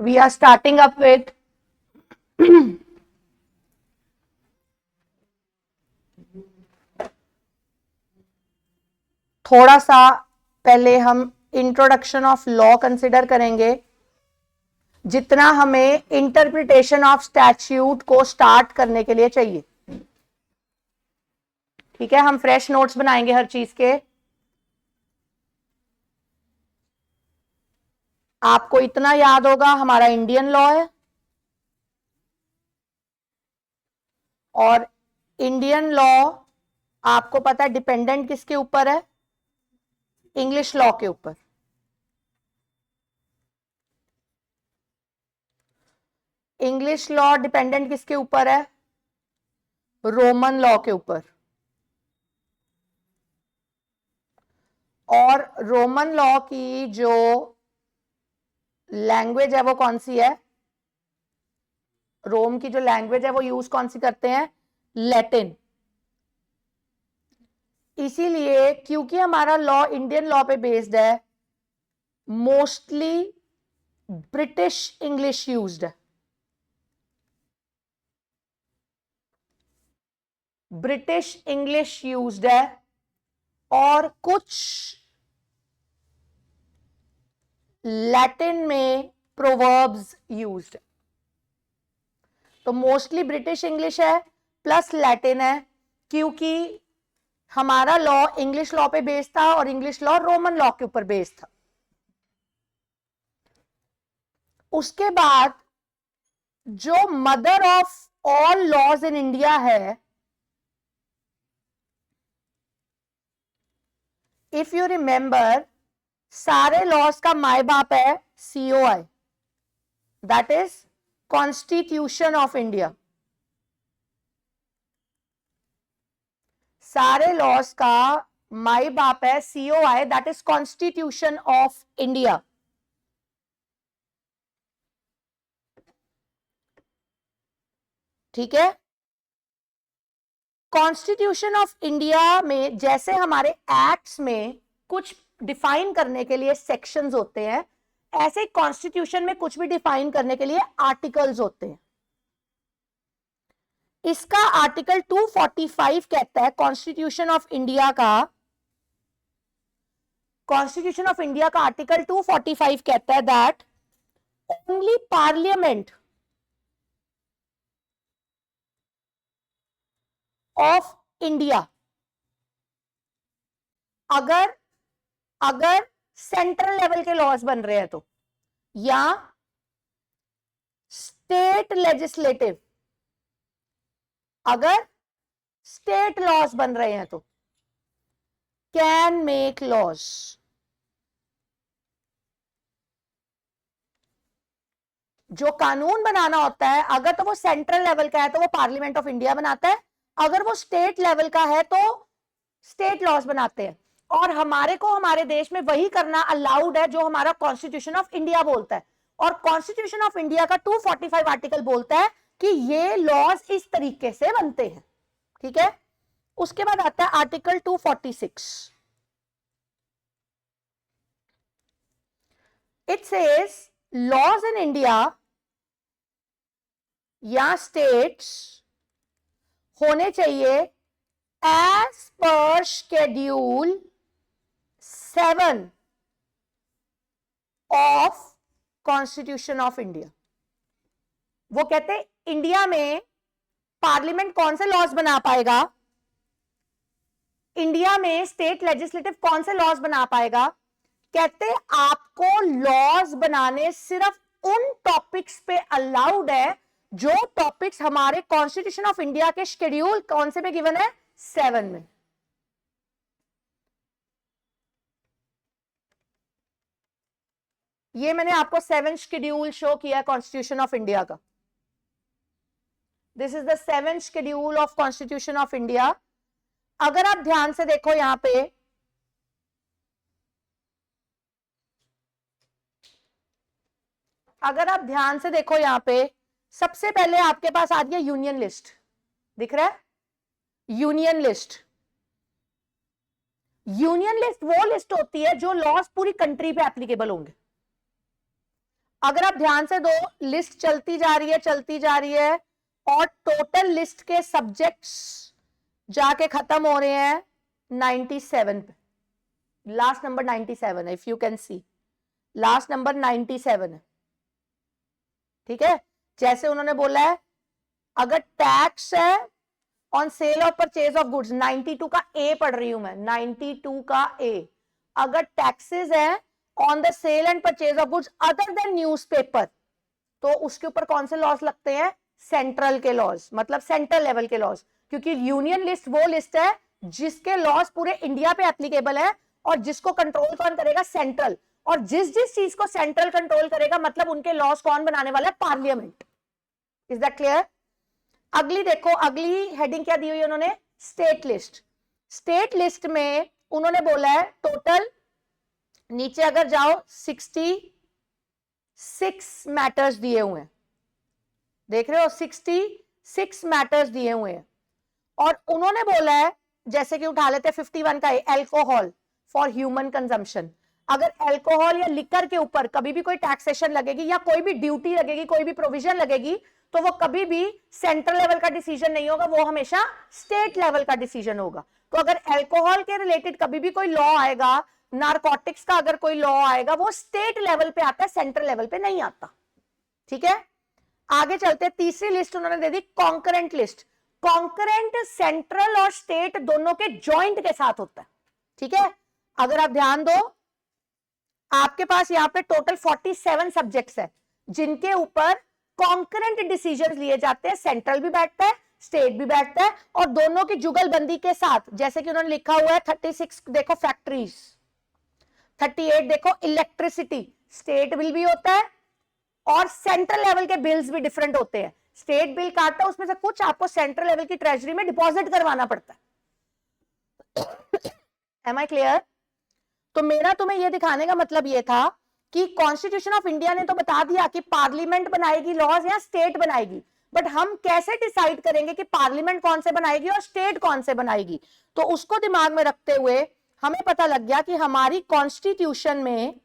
We are starting up with थोड़ा सा पहले हम इंट्रोडक्शन ऑफ लॉ कंसिडर करेंगे, जितना हमें इंटरप्रिटेशन ऑफ स्टैट्यूट को स्टार्ट करने के लिए चाहिए। ठीक है, हम फ्रेश नोट्स बनाएंगे हर चीज के। आपको इतना याद होगा, हमारा इंडियन लॉ है और इंडियन लॉ आपको पता है डिपेंडेंट किसके ऊपर है? इंग्लिश लॉ के ऊपर। इंग्लिश लॉ डिपेंडेंट किसके ऊपर है? रोमन लॉ के ऊपर। और रोमन लॉ की जो लैंग्वेज है वो कौन सी है? रोम की जो लैंग्वेज है वो यूज कौन सी करते हैं? लैटिन। इसीलिए क्योंकि हमारा लॉ इंडियन लॉ पे बेस्ड है, मोस्टली ब्रिटिश इंग्लिश यूज्ड है। ब्रिटिश इंग्लिश यूज्ड है और कुछ लैटिन में प्रोवर्ब्स यूज्ड है। तो मोस्टली ब्रिटिश इंग्लिश है प्लस लैटिन है, क्योंकि हमारा लॉ इंग्लिश लॉ पे बेस्ड था और इंग्लिश लॉ रोमन लॉ के ऊपर बेस्ड था। उसके बाद जो mother of all laws in India है, इफ यू रिमेंबर, सारे लॉज का माई बाप है COI, that is constitution of India. सारे लॉज का माई बाप है COI, that is constitution of India. ठीक है, कॉन्स्टिट्यूशन ऑफ इंडिया में जैसे हमारे एक्ट्स में कुछ डिफाइन करने के लिए सेक्शंस होते हैं, ऐसे कॉन्स्टिट्यूशन में कुछ भी डिफाइन करने के लिए आर्टिकल्स होते हैं। इसका आर्टिकल 245 कहता है कॉन्स्टिट्यूशन ऑफ इंडिया का, कॉन्स्टिट्यूशन ऑफ इंडिया का आर्टिकल 245 कहता है that only parliament of India, अगर सेंट्रल लेवल के लॉज बन रहे हैं तो, या स्टेट लेजिस्लेटिव, अगर स्टेट लॉज बन रहे हैं तो कैन मेक लॉज। जो कानून बनाना होता है अगर तो वो सेंट्रल लेवल का है तो वो पार्लियामेंट ऑफ इंडिया बनाता है, अगर वो स्टेट लेवल का है तो स्टेट लॉज बनाते हैं। और हमारे को हमारे देश में वही करना अलाउड है जो हमारा कॉन्स्टिट्यूशन ऑफ इंडिया बोलता है। और कॉन्स्टिट्यूशन ऑफ इंडिया का 245 आर्टिकल बोलता है कि ये लॉज इस तरीके से बनते हैं। ठीक है, उसके बाद आता है article 246। It says laws in India या स्टेट्स होने चाहिए as per schedule 7 of constitution of India. वो कहते हैं इंडिया में पार्लियामेंट कौन से लॉज बना पाएगा, इंडिया में स्टेट लेजिस्लेटिव कौन से लॉज बना पाएगा? कहते आपको लॉज बनाने सिर्फ उन टॉपिक्स पे अलाउड है जो टॉपिक्स हमारे कॉन्स्टिट्यूशन ऑफ इंडिया के शेड्यूल कौन से पे गिवन है? 7 में। ये मैंने आपको 7th शेड्यूल शो किया कॉन्स्टिट्यूशन ऑफ इंडिया का। This is the 7th schedule of constitution of India. अगर आप ध्यान से देखो यहां पे, अगर आप ध्यान से देखो यहां पे, सबसे पहले आपके पास आ गया यूनियन लिस्ट, दिख रहा है? Union list. यूनियन लिस्ट वो लिस्ट होती है जो लॉज पूरी कंट्री पे एप्लीकेबल होंगे। अगर आप ध्यान से दो, लिस्ट चलती जा रही है और टोटल लिस्ट के सब्जेक्ट्स जाके खत्म हो रहे हैं 97 पे। लास्ट नंबर 97 है, if you can see, last number 97 है। ठीक है, जैसे उन्होंने बोला है अगर टैक्स है ऑन सेल और परचेज ऑफ गुड्स, 92 का ए पढ़ रही हूं मैं, 92 का ए। अगर टैक्सेस है on the sale and purchase of goods other than newspaper, तो उसके ऊपर कौन से लॉज लगते हैं? सेंट्रल के लॉज, मतलब सेंट्रल लेवल के लॉज, क्योंकि यूनियन लिस्ट वो लिस्ट है जिसके लॉज पूरे इंडिया पे एप्लीकेबल है और जिसको कंट्रोल कौन करेगा? सेंट्रल। और जिस जिस चीज को सेंट्रल कंट्रोल करेगा मतलब उनके लॉज कौन बनाने वाला है? पार्लियामेंट। Is that clear? अगली देखो, अगली हेडिंग क्या दी हुई है उन्होंने? State list. स्टेट लिस्ट में उन्होंने बोला है टोटल, नीचे अगर जाओ 66 मैटर्स दिए हुए हैं, देख रहे हो 66 मैटर्स दिए हुए हैं। और उन्होंने बोला है, जैसे कि उठा लेते हैं 51 का एल्कोहल फॉर ह्यूमन कंजम्पशन। अगर एल्कोहल या लिकर के ऊपर कभी भी कोई टैक्सेशन लगेगी या कोई भी ड्यूटी लगेगी, कोई भी प्रोविजन लगेगी, तो वो कभी भी सेंट्रल लेवल का डिसीजन नहीं होगा, वो हमेशा स्टेट लेवल का डिसीजन होगा। तो अगर अल्कोहल के रिलेटेड कभी भी कोई लॉ आएगा, नारकोटिक्स का अगर कोई लॉ आएगा, वो स्टेट लेवल पे आता है, सेंट्रल लेवल पे नहीं आता। ठीक है, आगे चलते। तीसरी लिस्ट उन्होंने दे दी कॉन्करेंट लिस्ट। कॉन्करेंट सेंट्रल और स्टेट दोनों के जॉइंट के साथ होता है। ठीक है, अगर आप ध्यान दो, आपके पास यहां पे टोटल 47 सब्जेक्ट्स है जिनके ऊपर कॉन्करेंट डिसीजंस लिए जाते हैं। सेंट्रल भी बैठता है, स्टेट भी बैठता है, और दोनों की जुगलबंदी के साथ, जैसे कि उन्होंने लिखा हुआ है 36 देखो फैक्ट्रीज, 38 देखो इलेक्ट्रिसिटी, स्टेट बिल भी होता है और सेंट्रल लेवल के बिल्स भी डिफरेंट होते हैं। स्टेट बिल काटता है, उसमें से कुछ आपको सेंट्रल लेवल की ट्रेजरी में डिपॉजिट करवाना पड़ता है। Am I clear? तो मेरा तुम्हें यह दिखाने का मतलब यह था कि कॉन्स्टिट्यूशन ऑफ इंडिया ने तो बता दिया कि पार्लियामेंट बनाएगी लॉज या स्टेट बनाएगी, बट हम कैसे डिसाइड करेंगे कि पार्लियामेंट कौन से बनाएगी और स्टेट कौन से बनाएगी? तो उसको दिमाग में रखते हुए हमें पता लग गया कि हमारी कॉन्स्टिट्यूशन में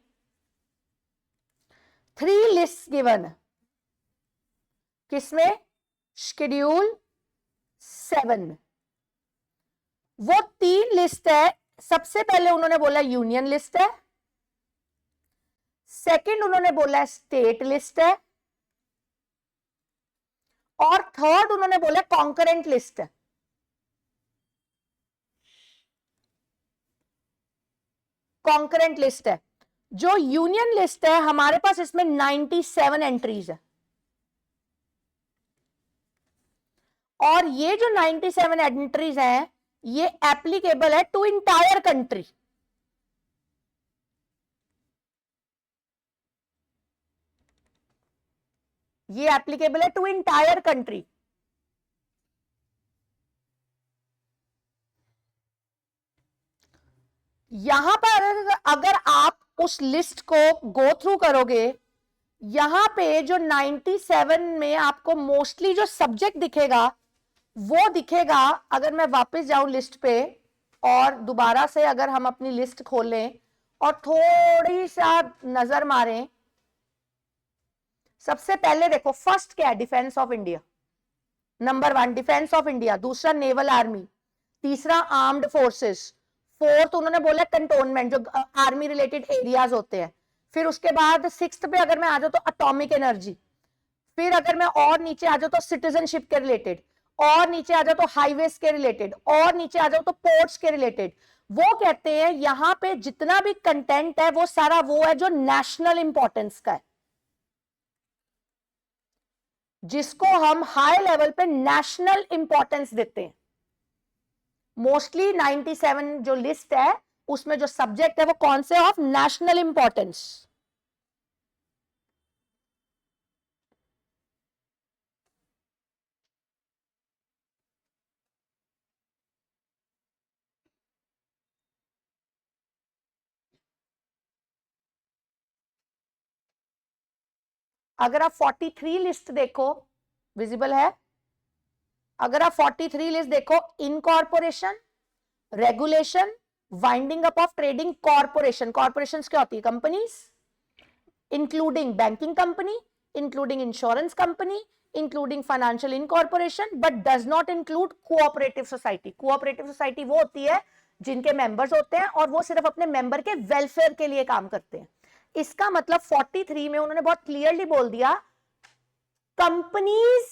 3 लिस्ट गिवन है। किसमें? शेड्यूल 7 में। वो 3 लिस्ट है। सबसे पहले उन्होंने बोला यूनियन लिस्ट है, सेकंड उन्होंने बोला स्टेट लिस्ट है, और थर्ड उन्होंने बोला कॉन्करेंट लिस्ट है। कॉन्करेंट लिस्ट है। जो यूनियन लिस्ट है हमारे पास इसमें 97 एंट्रीज है, और ये जो 97 एंट्रीज हैं ये एप्लीकेबल है टू इंटायर कंट्री। ये एप्लीकेबल है टू इंटायर कंट्री। यहां पर अगर आप उस लिस्ट को गो थ्रू करोगे, यहां पे जो 97 में आपको मोस्टली जो सब्जेक्ट दिखेगा वो दिखेगा, अगर मैं वापस जाऊं लिस्ट पे और दोबारा से अगर हम अपनी लिस्ट खोलें और थोड़ी सा नजर मारें, सबसे पहले देखो फर्स्ट क्या है? Defence of India, number 1 defence of India, दूसरा नेवल आर्मी, तीसरा आर्म्ड फोर्सेस, फोर्थ उन्होंने बोला कंटोनमेंट, जो आर्मी रिलेटेड एरियाज होते हैं। फिर उसके बाद 6th पे अगर मैं आ जाऊं तो एटॉमिक एनर्जी, फिर अगर मैं और नीचे आ जाऊं तो सिटीजनशिप के रिलेटेड, और नीचे आ जाओ तो हाईवेज के रिलेटेड, और नीचे आ जाओ तो पोर्ट्स के रिलेटेड। वो कहते हैं यहां पे जितना भी कंटेंट है वो सारा वो है जो नेशनल इंपॉर्टेंस का है, जिसको हम हाई लेवल पे नेशनल इंपॉर्टेंस देते हैं। मोस्टली 97 जो लिस्ट है उसमें जो सब्जेक्ट है वो कौन से? Of national importance. अगर आप 43 लिस्ट देखो, विजिबल है? अगर आप 43 लिस्ट देखो, incorporation, regulation, winding up of trading corporation, corporation क्या होती है? Companies, including banking company, including insurance company, including financial incorporation, but does not include cooperative society. Cooperative society वो होती है जिनके मेंबर्स होते हैं और वो सिर्फ अपने मेंबर के वेलफेयर के लिए काम करते हैं. इसका मतलब 43 में उन्होंने बहुत क्लियरली बोल दिया कंपनीज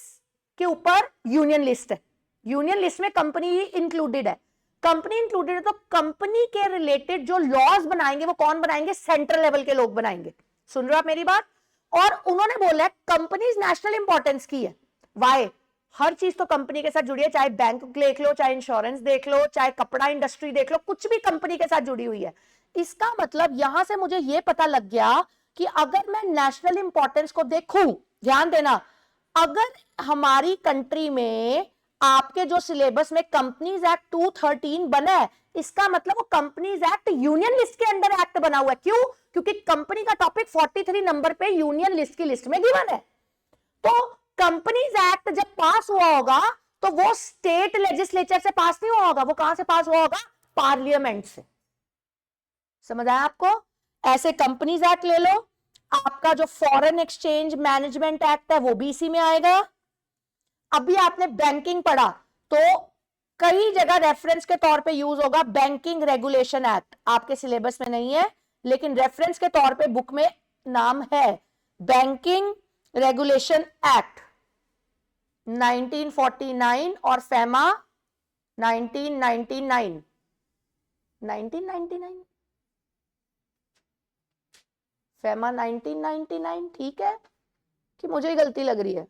के ऊपर यूनियन लिस्ट है. यूनियन लिस्ट में कंपनी इंक्लूडेड है. कंपनी इंक्लूडेड है तो कंपनी के रिलेटेड जो लॉज बनाएंगे वो कौन बनाएंगे? सेंट्रल लेवल के लोग बनाएंगे. सुन रहे हो आप मेरी बात? और उन्होंने बोला है कंपनीज नेशनल इंपॉर्टेंस की है. वाई? हर चीज तो कंपनी के साथ जुड़ी है, चाहे बैंक देख लो, चाहे इंश्योरेंस देख लो, चाहे कपड़ा इंडस्ट्री देख लो, कुछ भी कंपनी के साथ जुड़ी हुई है. इसका मतलब यहां से मुझे यह पता लग गया कि अगर मैं नेशनल इंपॉर्टेंस को देखूं, ध्यान देना, अगर हमारी कंट्री में आपके जो सिलेबस में कंपनीज एक्ट 213 बना है, इसका मतलब वो कंपनीज एक्ट यूनियन लिस्ट के अंडर एक्ट बना हुआ है. क्यों? क्योंकि कंपनी का टॉपिक 43 नंबर पे यूनियन लिस्ट की लिस्ट में गिवन है. तो कंपनीज एक्ट जब पास हुआ होगा तो वो स्टेट लेजिस्लेचर से पास नहीं हुआ होगा. वो कहां से पास हुआ होगा? पार्लियामेंट से. समझ आया आपको? ऐसे कंपनीज एक्ट ले लो, आपका जो फॉरेन एक्सचेंज मैनेजमेंट एक्ट है वो भी इसी में आएगा. अभी आपने बैंकिंग पढ़ा तो कई जगह रेफरेंस के तौर पे यूज होगा बैंकिंग रेगुलेशन एक्ट. आपके सिलेबस में नहीं है लेकिन रेफरेंस के तौर पे बुक में नाम है बैंकिंग रेगुलेशन एक्ट 1949 और फेमा 1999. 1999 फेमा 1999. ठीक है कि मुझे ही गलती लग रही है?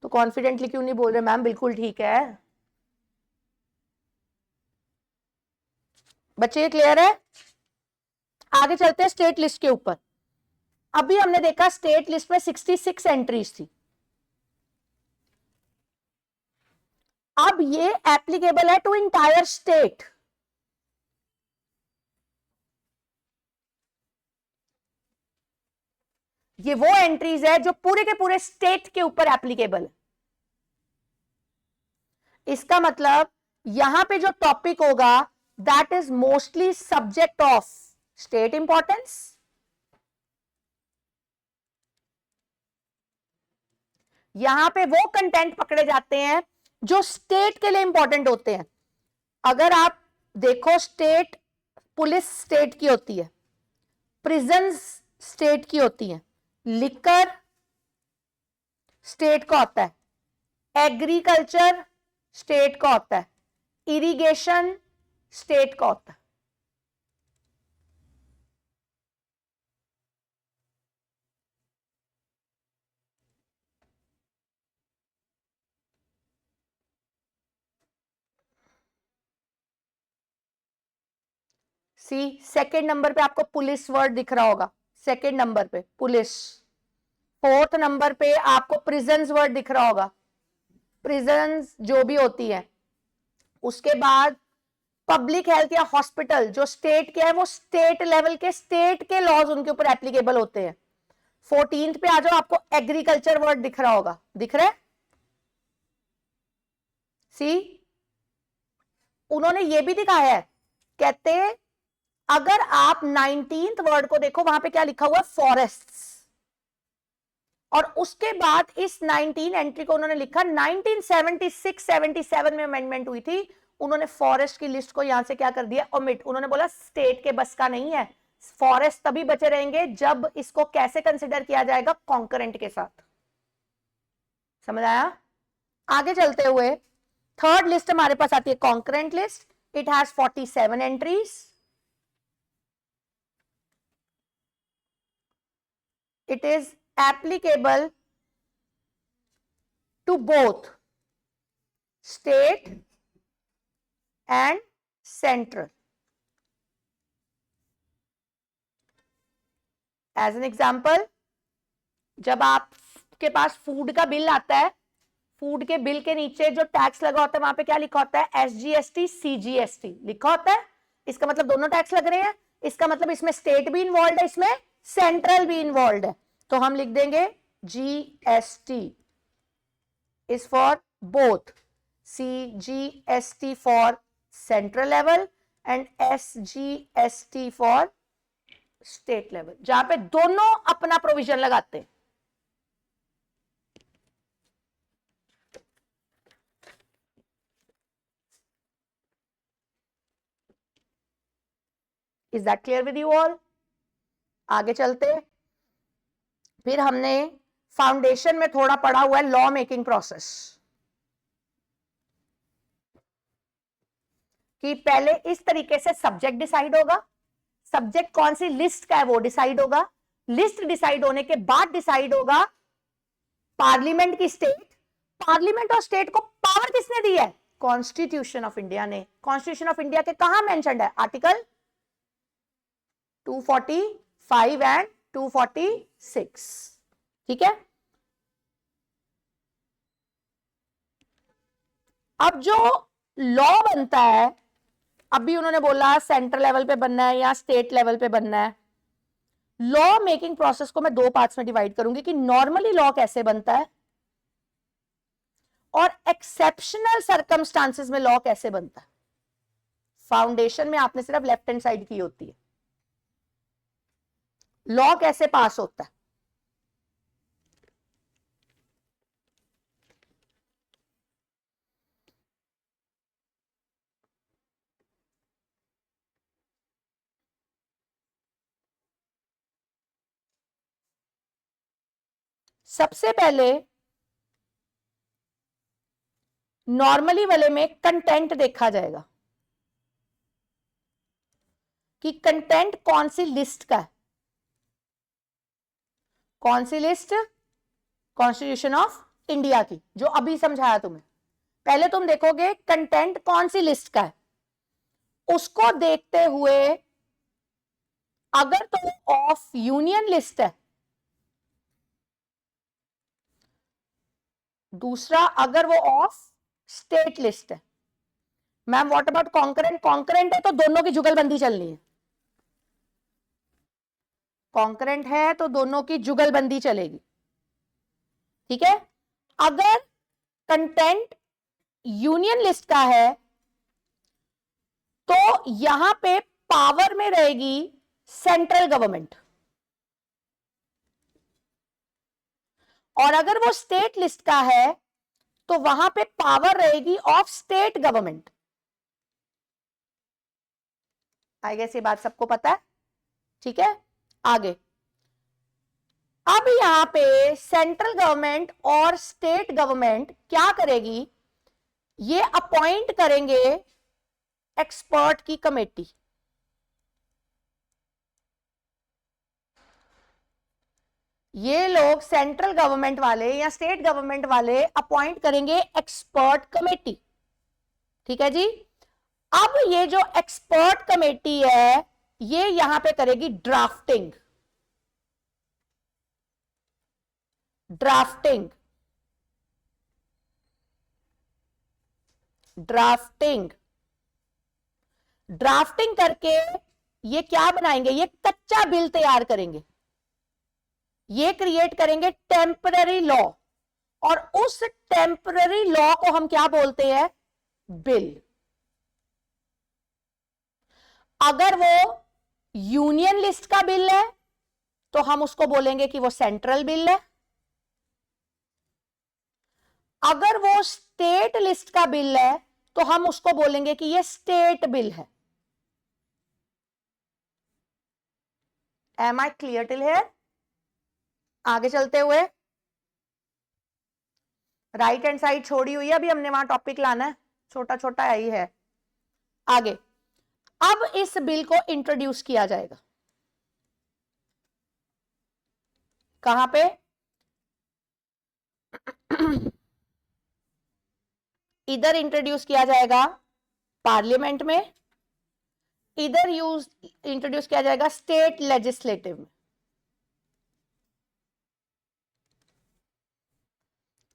तो कॉन्फिडेंटली क्यों नहीं बोल रहे मैम बिल्कुल ठीक है? बच्चे क्लियर है? आगे चलते हैं स्टेट लिस्ट के ऊपर. अभी हमने देखा स्टेट लिस्ट में 66 एंट्रीज थी. अब ये एप्लीकेबल है टू इंटायर स्टेट. ये वो एंट्रीज है जो पूरे के पूरे स्टेट के ऊपर एप्लीकेबल है. इसका मतलब यहां पे जो टॉपिक होगा that is mostly subject of state importance. यहां पे वो कंटेंट पकड़े जाते हैं जो स्टेट के लिए इंपॉर्टेंट होते हैं. अगर आप देखो स्टेट पुलिस स्टेट की होती है, प्रिजन्स स्टेट की होती है, लिकर स्टेट का होता है, एग्रीकल्चर स्टेट का होता है, इरिगेशन स्टेट का होता है. सी सेकेंड नंबर पे आपको पुलिस वर्ड दिख रहा होगा. सेकेंड नंबर पे पुलिस. फोर्थ नंबर पे आपको प्रिजन्स वर्ड दिख रहा होगा. प्रिजन्स जो भी होती है. उसके बाद पब्लिक हेल्थ या हॉस्पिटल जो स्टेट के है वो स्टेट लेवल के स्टेट के लॉज उनके ऊपर एप्लीकेबल होते हैं. 14th पे आ जाओ, आपको एग्रीकल्चर वर्ड दिख रहा होगा. दिख रहा है? सी उन्होंने ये भी दिखाया है, कहते हैं अगर आप 19th वर्ड को देखो वहां पे क्या लिखा हुआ है? फॉरेस्ट्स. और उसके बाद इस 19 एंट्री को उन्होंने लिखा 1976-77 में अमेंडमेंट हुई थी. उन्होंने फॉरेस्ट की लिस्ट को यहां से क्या कर दिया? ओमिट. उन्होंने बोला स्टेट के बस का नहीं है. फॉरेस्ट तभी बचे रहेंगे जब इसको कैसे कंसिडर किया जाएगा? कॉन्करेंट के साथ. समझ आया? आगे चलते हुए थर्ड लिस्ट हमारे पास आती है concurrent list. It has 47 entries. It is applicable to both state and central. As an example, जब आपके पास फूड का बिल आता है, फूड के बिल के नीचे जो टैक्स लगा होता है वहां पे क्या लिखा होता है? SGST CGST लिखा होता है. इसका मतलब दोनों टैक्स लग रहे हैं. इसका मतलब इसमें स्टेट भी इन्वॉल्व है, इसमें सेंट्रल भी इन्वॉल्व है. तो हम लिख देंगे GST is for both. CGST for central level and SGST for state level, जहां पे दोनों अपना प्रोविजन लगाते हैं। Is that clear with you all? आगे चलते, फिर हमने फाउंडेशन में थोड़ा पढ़ा हुआ है लॉ मेकिंग प्रोसेस, कि पहले इस तरीके से सब्जेक्ट डिसाइड होगा, सब्जेक्ट कौन सी लिस्ट का है वो डिसाइड होगा, लिस्ट डिसाइड होने के बाद डिसाइड होगा पार्लियामेंट की स्टेट, पार्लियामेंट और स्टेट को पावर किसने दी है? कॉन्स्टिट्यूशन ऑफ इंडिया ने। कॉन्स्टिट्यूशन ऑफ इंडिया के कहां मेंशन्ड है? आर्टिकल 245 एंड 246, ठीक है। अब जो लॉ बनता है, अभी उन्होंने बोला सेंट्रल लेवल पे बनना है या स्टेट लेवल पे बनना है। लॉ मेकिंग प्रोसेस को मैं दो पार्ट्स में डिवाइड करूंगी कि नॉर्मली लॉ कैसे बनता है और एक्सेप्शनल सर्कमस्टांसेस में लॉ कैसे बनता है। फाउंडेशन में आपने सिर्फ लेफ्ट हैंड साइड की होती है, लॉ कैसे पास होता है। सबसे पहले नॉर्मली वाले में कंटेंट देखा जाएगा कि कंटेंट कौन सी लिस्ट का है। कौन सी लिस्ट? कॉन्स्टिट्यूशन ऑफ इंडिया की, जो अभी समझाया तुम्हें। पहले तुम देखोगे कंटेंट कौन सी लिस्ट का है, उसको देखते हुए अगर तो ऑफ यूनियन लिस्ट है, दूसरा अगर वो ऑफ स्टेट लिस्ट है। Ma'am what about concurrent? Concurrent है तो दोनों की जुगलबंदी चलनी है। कॉन्करेंट है तो दोनों की जुगलबंदी चलेगी, ठीक है। अगर कंटेंट यूनियन लिस्ट का है तो यहां पे पावर में रहेगी सेंट्रल गवर्नमेंट, और अगर वो स्टेट लिस्ट का है तो वहां पे पावर रहेगी of state government. I guess ये बात सबको पता है, ठीक है। आगे, अब यहां पे सेंट्रल गवर्नमेंट और स्टेट गवर्नमेंट क्या करेगी? ये अपॉइंट करेंगे एक्सपर्ट की कमेटी। ये लोग सेंट्रल गवर्नमेंट वाले या स्टेट गवर्नमेंट वाले अपॉइंट करेंगे एक्सपर्ट कमेटी, ठीक है जी। अब ये जो एक्सपर्ट कमेटी है ये यहां पे करेगी ड्राफ्टिंग। ड्राफ्टिंग ड्राफ्टिंग ड्राफ्टिंग करके ये क्या बनाएंगे? ये कच्चा बिल तैयार करेंगे, ये क्रिएट करेंगे टेम्पररी लॉ, और उस टेम्पररी लॉ को हम क्या बोलते हैं? बिल। अगर वो यूनियन लिस्ट का बिल है तो हम उसको बोलेंगे कि वो सेंट्रल बिल है। अगर वो स्टेट लिस्ट का बिल है तो हम उसको बोलेंगे कि ये स्टेट बिल है। Am I clear till here? आगे चलते हुए, राइट हैंड साइड छोड़ी हुई है, अभी हमने वहां टॉपिक लाना है, छोटा छोटा ही है। आगे, अब इस बिल को इंट्रोड्यूस किया जाएगा। कहां पे? इधर इंट्रोड्यूस किया जाएगा पार्लियामेंट में, इधर इंट्रोड्यूस किया जाएगा स्टेट लेजिस्लेटिव में।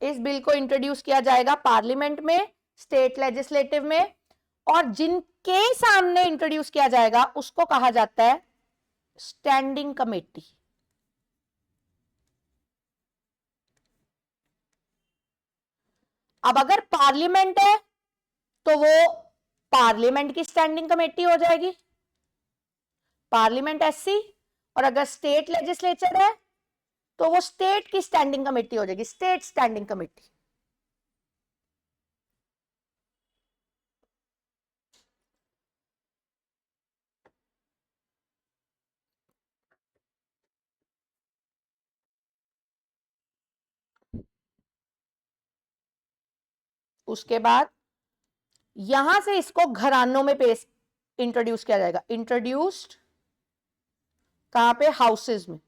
इस बिल को इंट्रोड्यूस किया जाएगा पार्लियामेंट में, स्टेट लेजिस्लेटिव में, और जिनके सामने इंट्रोड्यूस किया जाएगा उसको कहा जाता है स्टैंडिंग कमेटी। अब अगर पार्लियामेंट है तो वो पार्लियामेंट की स्टैंडिंग कमेटी हो जाएगी, पार्लियामेंट एससी, और अगर स्टेट लेजिस्लेचर है तो वो स्टेट की स्टैंडिंग कमेटी हो जाएगी, स्टेट स्टैंडिंग कमेटी। उसके बाद यहां से इसको घरानों में पेश इंट्रोड्यूस किया जाएगा। इंट्रोड्यूस्ड कहां पे? हाउसेज में।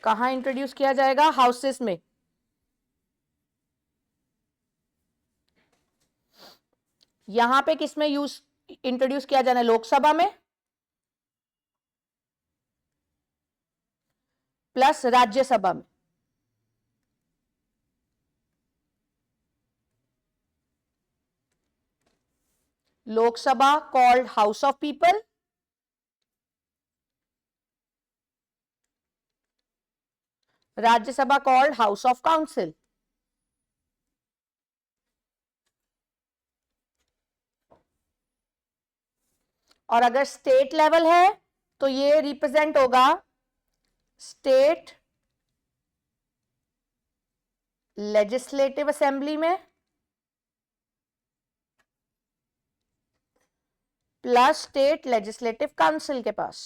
कहां इंट्रोड्यूस किया जाएगा? हाउसेस में। यहां पे किसमें यूज इंट्रोड्यूस किया जाना है? लोकसभा में प्लस राज्यसभा में। Lok Sabha called house of people, Rajya Sabha called house of council. और अगर स्टेट लेवल है तो ये रिप्रेजेंट होगा स्टेट लेजिस्लेटिव असेंबली में प्लस स्टेट लेजिस्लेटिव काउंसिल के पास।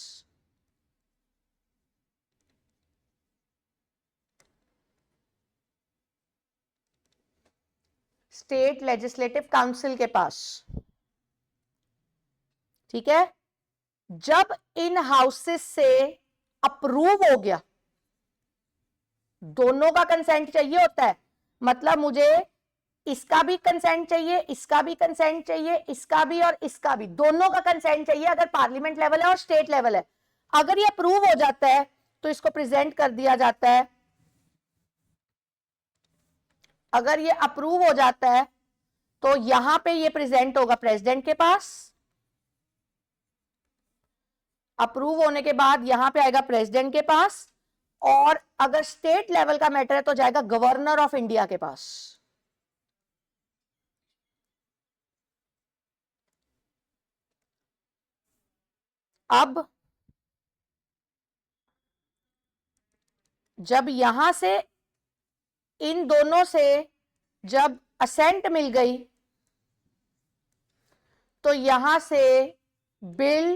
स्टेट लेजिस्लेटिव काउंसिल के पास, ठीक है। जब इन हाउसेस से अप्रूव हो गया, दोनों का कंसेंट चाहिए होता है, मतलब मुझे इसका भी कंसेंट चाहिए, इसका भी कंसेंट चाहिए, इसका भी और इसका भी, दोनों का कंसेंट चाहिए अगर पार्लियामेंट लेवल है और स्टेट लेवल है। अगर ये अप्रूव हो जाता है तो इसको प्रेजेंट कर दिया जाता है। अगर ये अप्रूव हो जाता है तो यहां पे ये प्रेजेंट होगा प्रेसिडेंट के पास। अप्रूव होने के बाद यहां पे आएगा प्रेसिडेंट के पास, और अगर स्टेट लेवल का मैटर है तो जाएगा गवर्नर ऑफ इंडिया के पास। अब जब यहां से इन दोनों से जब असेंट मिल गई तो यहां से बिल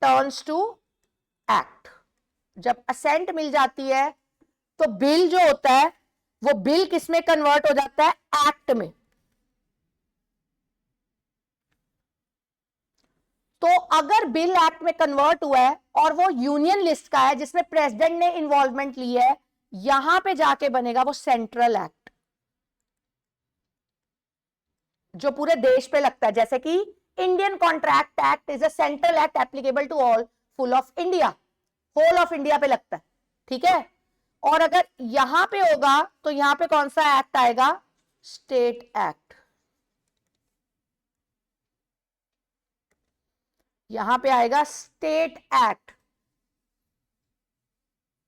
टर्न्स टू एक्ट। जब असेंट मिल जाती है तो बिल जो होता है वो बिल किसमें कन्वर्ट हो जाता है? एक्ट में। तो अगर बिल एक्ट में कन्वर्ट हुआ है और वो यूनियन लिस्ट का है जिसमें प्रेसिडेंट ने इन्वॉल्वमेंट ली है, यहां पे जाके बनेगा वो सेंट्रल एक्ट, जो पूरे देश पे लगता है। जैसे कि Indian contract act is a central act applicable to all full of India, whole of India पे लगता है, ठीक है। और अगर यहां पे होगा तो यहां पे कौन सा एक्ट आएगा? State act. यहां पे आएगा state act.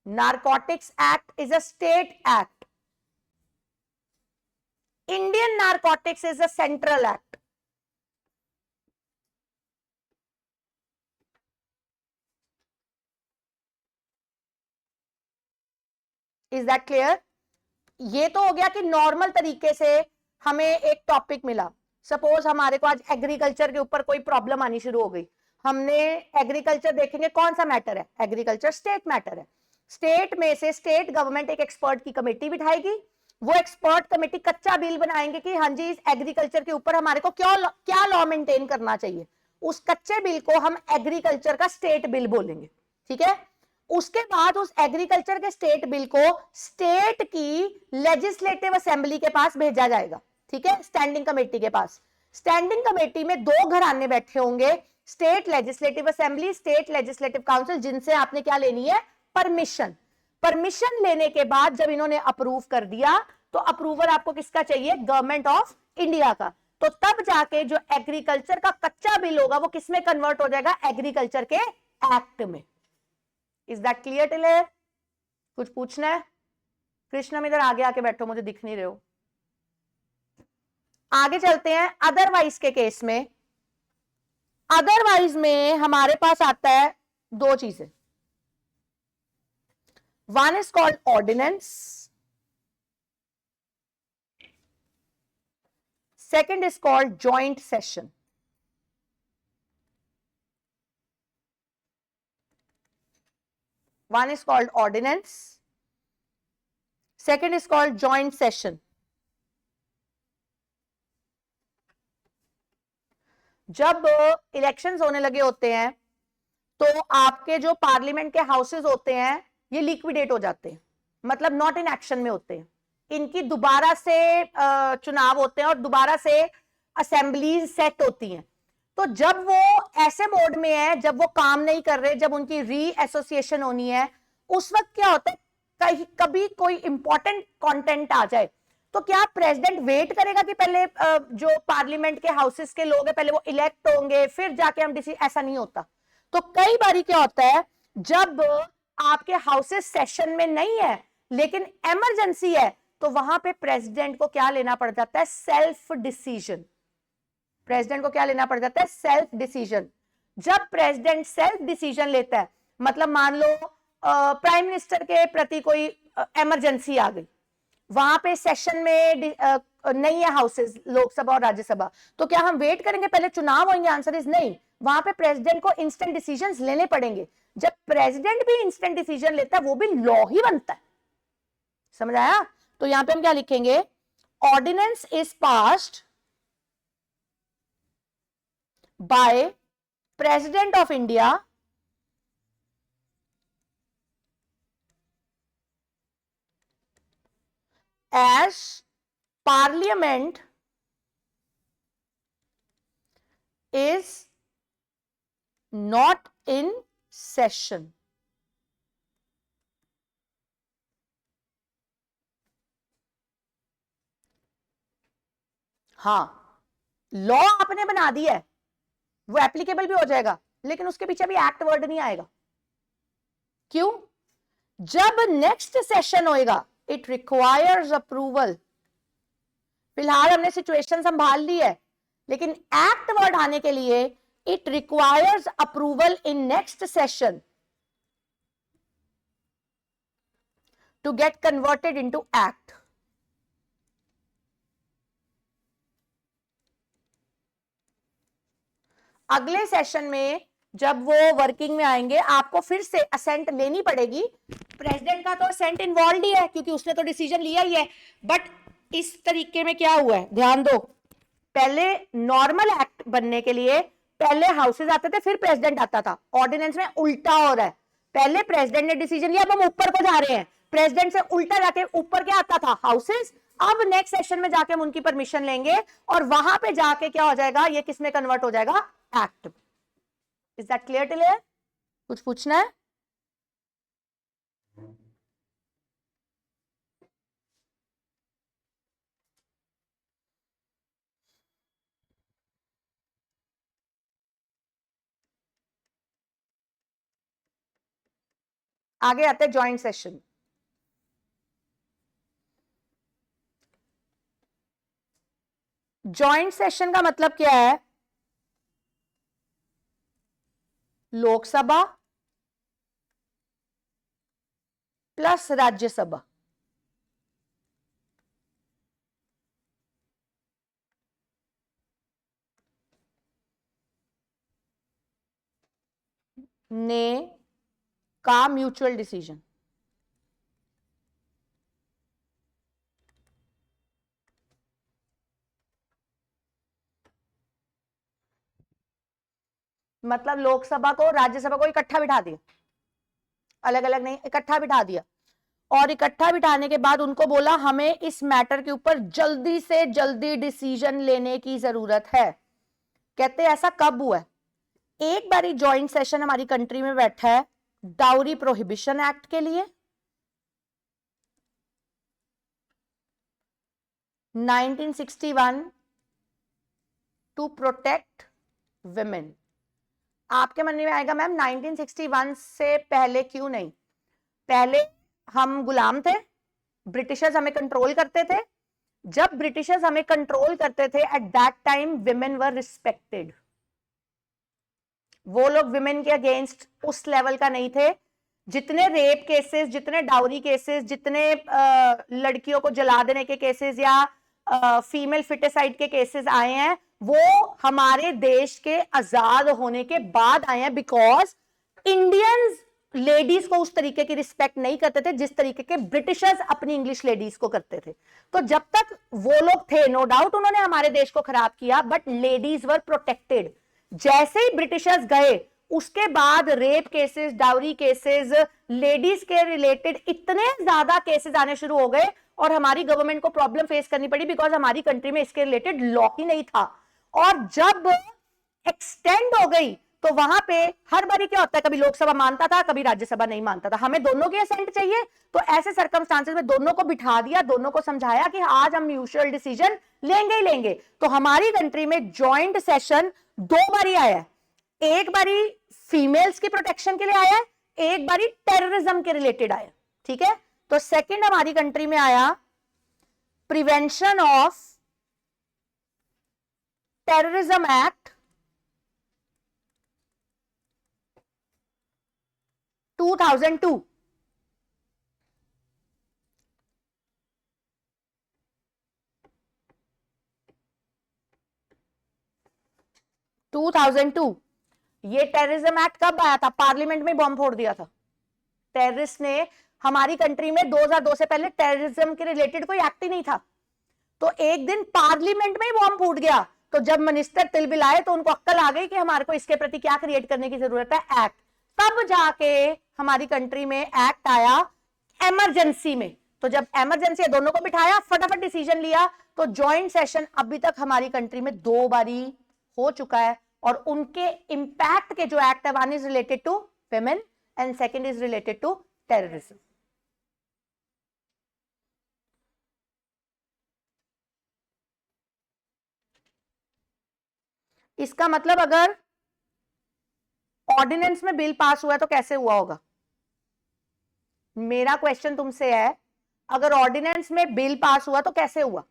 Narcotics act is a state act, Indian narcotics is a central act. Is that clear? ये तो हो गया कि नॉर्मल तरीके से हमें एक टॉपिक मिला। सपोज हमारे को आज एग्रीकल्चर के ऊपर कोई प्रॉब्लम आनी शुरू हो गई, हमने एग्रीकल्चर देखेंगे कौन सा मैटर है? एग्रीकल्चर स्टेट मैटर है। स्टेट में से स्टेट गवर्नमेंट एक एक्सपर्ट की कमेटी बिठाएगी, वो एक्सपर्ट कमेटी कच्चा बिल बनाएंगे कि हाँ जी इस एग्रीकल्चर के ऊपर हमारे को क्या लॉ मेंटेन करना चाहिए। उस कच्चे बिल को हम एग्रीकल्चर का स्टेट बिल बोलेंगे, ठीक है। उसके बाद उस एग्रीकल्चर के स्टेट बिल को स्टेट की लेजिस्लेटिव असेंबली के पास भेजा जाएगा, ठीक है, स्टैंडिंग कमेटी के पास। स्टैंडिंग कमेटी में दो घराने बैठे होंगे, state legislative assembly, state legislative council, जिनसे आपने क्या लेनी है? परमिशन। परमिशन लेने के बाद जब इन्होंने अप्रूव कर दिया तो अप्रूवल आपको किसका चाहिए? गवर्नमेंट ऑफ इंडिया का। तो तब जाके जो एग्रीकल्चर का कच्चा बिल होगा वो किसमें कन्वर्ट हो जाएगा? एग्रीकल्चर के एक्ट में। Is that clear till here? कुछ पूछना है? कृष्णम इधर आगे आके बैठो, मुझे दिख नहीं रहे हो। आगे चलते हैं अदरवाइज के केस में। अदरवाइज में हमारे पास आता है दो चीजें, one is called ordinance, second is called joint session. One is called ordinance, second is called joint session. जब इलेक्शंस होने लगे होते हैं तो आपके जो पार्लियामेंट के हाउसेस होते हैं ये लिक्विडेट हो जाते हैं, मतलब नॉट इन एक्शन में होते हैं, इनकी दोबारा से चुनाव होते हैं और दोबारा से असेंबलीज सेट होती हैं। तो जब वो ऐसे मोड में है, जब वो काम नहीं कर रहे, जब उनकी री एसोसिएशन होनी है, उस वक्त क्या होता है, कहीं कभी कोई इंपॉर्टेंट कंटेंट आ जाए तो क्या प्रेसिडेंट वेट करेगा कि पहले जो पार्लियामेंट के हाउसेस के लोग हैं पहले वो इलेक्ट होंगे फिर जाके हम डिसीजन, ऐसा नहीं होता। तो कई बारी क्या होता है, जब आपके हाउसेस सेशन में नहीं है लेकिन इमरजेंसी है, तो वहां पे प्रेसिडेंट को क्या लेना पड़ जाता है, सेल्फ डिसीजन। प्रेसिडेंट को क्या लेना पड़ जाता है, सेल्फ डिसीजन। जब प्रेसिडेंट सेल्फ डिसीजन लेता है, मतलब मान लो प्राइम मिनिस्टर के प्रति कोई इमरजेंसी आ गई, वहां पे सेशन में नहीं है हाउसेस, लोकसभा और राज्यसभा, तो क्या हम वेट करेंगे पहले चुनाव होंगे? आंसर इज नहीं। वहां पे प्रेसिडेंट को इंस्टेंट डिसीजंस लेने पड़ेंगे। जब प्रेसिडेंट भी इंस्टेंट डिसीजन लेता है वो भी लॉ ही बनता है। समझ आया? तो यहां पे हम क्या लिखेंगे, ordinance is passed by president of India as parliament is not in session. हाँ, लॉ आपने बना दिया है, वो एप्लीकेबल भी हो जाएगा, लेकिन उसके पीछे भी एक्ट वर्ड नहीं आएगा। क्यों? जब नेक्स्ट सेशन होएगा, इट रिक्वायर्स अप्रूवल। फिलहाल हमने सिचुएशन संभाल ली है, लेकिन एक्ट वर्ड आने के लिए it requires approval in next session to get converted into act. अगले सेशन में जब वो वर्किंग में आएंगे, आपको फिर से असेंट लेनी पड़ेगी। प्रेसिडेंट का तो असेंट इन्वॉल्व ही है क्योंकि उसने तो डिसीजन लिया ही है, बट इस तरीके में क्या हुआ है, ध्यान दो। पहले नॉर्मल एक्ट बनने के लिए पहले हाउसेज आते थे फिर प्रेसिडेंट आता था। ऑर्डिनेंस में उल्टा हो रहा है, पहले प्रेसिडेंट ने डिसीजन लिया, अब हम ऊपर को जा रहे हैं। प्रेसिडेंट से उल्टा जाके ऊपर क्या आता था, हाउसेज। अब नेक्स्ट सेशन में जाके हम उनकी परमिशन लेंगे और वहां पे जाके क्या हो जाएगा, ये किस में कन्वर्ट हो जाएगा, act. Is that clear till here? कुछ पूछना है? आगे आते हैं ज्वाइंट सेशन। ज्वाइंट सेशन का मतलब क्या है, लोकसभा प्लस राज्यसभा। ने का म्यूचुअल डिसीजन। मतलब लोकसभा को राज्यसभा को इकट्ठा बिठा दिया, अलग अलग नहीं, इकट्ठा बिठा दिया। और इकट्ठा बिठाने के बाद उनको बोला हमें इस मैटर के ऊपर जल्दी से जल्दी डिसीजन लेने की जरूरत है। कहते ऐसा कब हुआ है? एक बारी जॉइंट सेशन हमारी कंट्री में बैठा है डाउरी प्रोहिबिशन एक्ट के लिए, 1961 टू प्रोटेक्ट विमेन। आपके मन में आएगा मैम 1961 से पहले क्यों नहीं? पहले हम गुलाम थे, ब्रिटिशर्स हमें कंट्रोल करते थे, जब ब्रिटिशर्स हमें कंट्रोल करते थे, at that time women were respected. वो लोग विमेन के अगेंस्ट उस लेवल का नहीं थे। जितने रेप केसेस, जितने डाउरी केसेस, जितने लड़कियों को जला देने के केसेस या फीमेल फिटिसाइड के केसेस आए हैं, वो हमारे देश के आजाद होने के बाद आए हैं, बिकॉज इंडियंस लेडीज को उस तरीके की रिस्पेक्ट नहीं करते थे जिस तरीके के ब्रिटिशर्स अपनी इंग्लिश लेडीज को करते थे। तो जब तक वो लोग थे, नो डाउट उन्होंने हमारे देश को खराब किया, बट लेडीज वर प्रोटेक्टेड। जैसे ही ब्रिटिशर्स गए, उसके बाद rape cases, dowry cases, ladies के रिलेटेड इतने ज्यादा केसेस आने शुरू हो गए और हमारी गवर्नमेंट को प्रॉब्लम फेस करनी पड़ी, बिकॉज हमारी कंट्री में इसके रिलेटेड लॉ ही नहीं था। और जब एक्सटेंड हो गई तो वहां पे हर बारी क्या होता है, कभी लोकसभा मानता था, कभी राज्यसभा नहीं मानता था, हमें दोनों की असेंट चाहिए। तो ऐसे सर्कमस्टांसेस में दोनों को बिठा दिया, दोनों को समझाया कि आज हम म्यूचुअल डिसीजन लेंगे ही लेंगे। तो हमारी कंट्री में जॉइंट सेशन 2 बारी आया है। एक बारी फीमेल्स की प्रोटेक्शन के लिए आया है, एक बारी टेररिज्म के रिलेटेड आया। ठीक है, तो सेकंड हमारी कंट्री में आया प्रिवेंशन ऑफ टेररिज्म एक्ट 2002। ये टेररिज्म एक्ट कब आया था? पार्लियामेंट में बॉम्ब फोड़ दिया था टेररिस्ट ने। हमारी कंट्री में 2002 से पहले टेररिज्म के रिलेटेड कोई एक्ट ही नहीं था। तो एक दिन पार्लियामेंट में ही बॉम्ब फूट गया। तो जब मिनिस्टर तिलबिलाए तो उनको अक्ल आ गई कि हमारे को इसके प्रति क्या क्रिएट करने की जरूरत है, एक्ट। तब जाके हमारी कंट्री में एक्ट आया इमरजेंसी में। तो जब इमरजेंसी दोनों को बिठाया, फटाफट डिसीजन लिया। तो जॉइंट सेशन अभी तक हमारी कंट्री में 2 बारी हो चुका है। और उनके इंपैक्ट के जो एक्ट है, one is related to women and second is related to terrorism. इसका मतलब अगर ऑर्डिनेंस में बिल पास हुआ है तो कैसे हुआ होगा? मेरा क्वेश्चन तुमसे है, अगर ऑर्डिनेंस में बिल पास हुआ तो कैसे हुआ?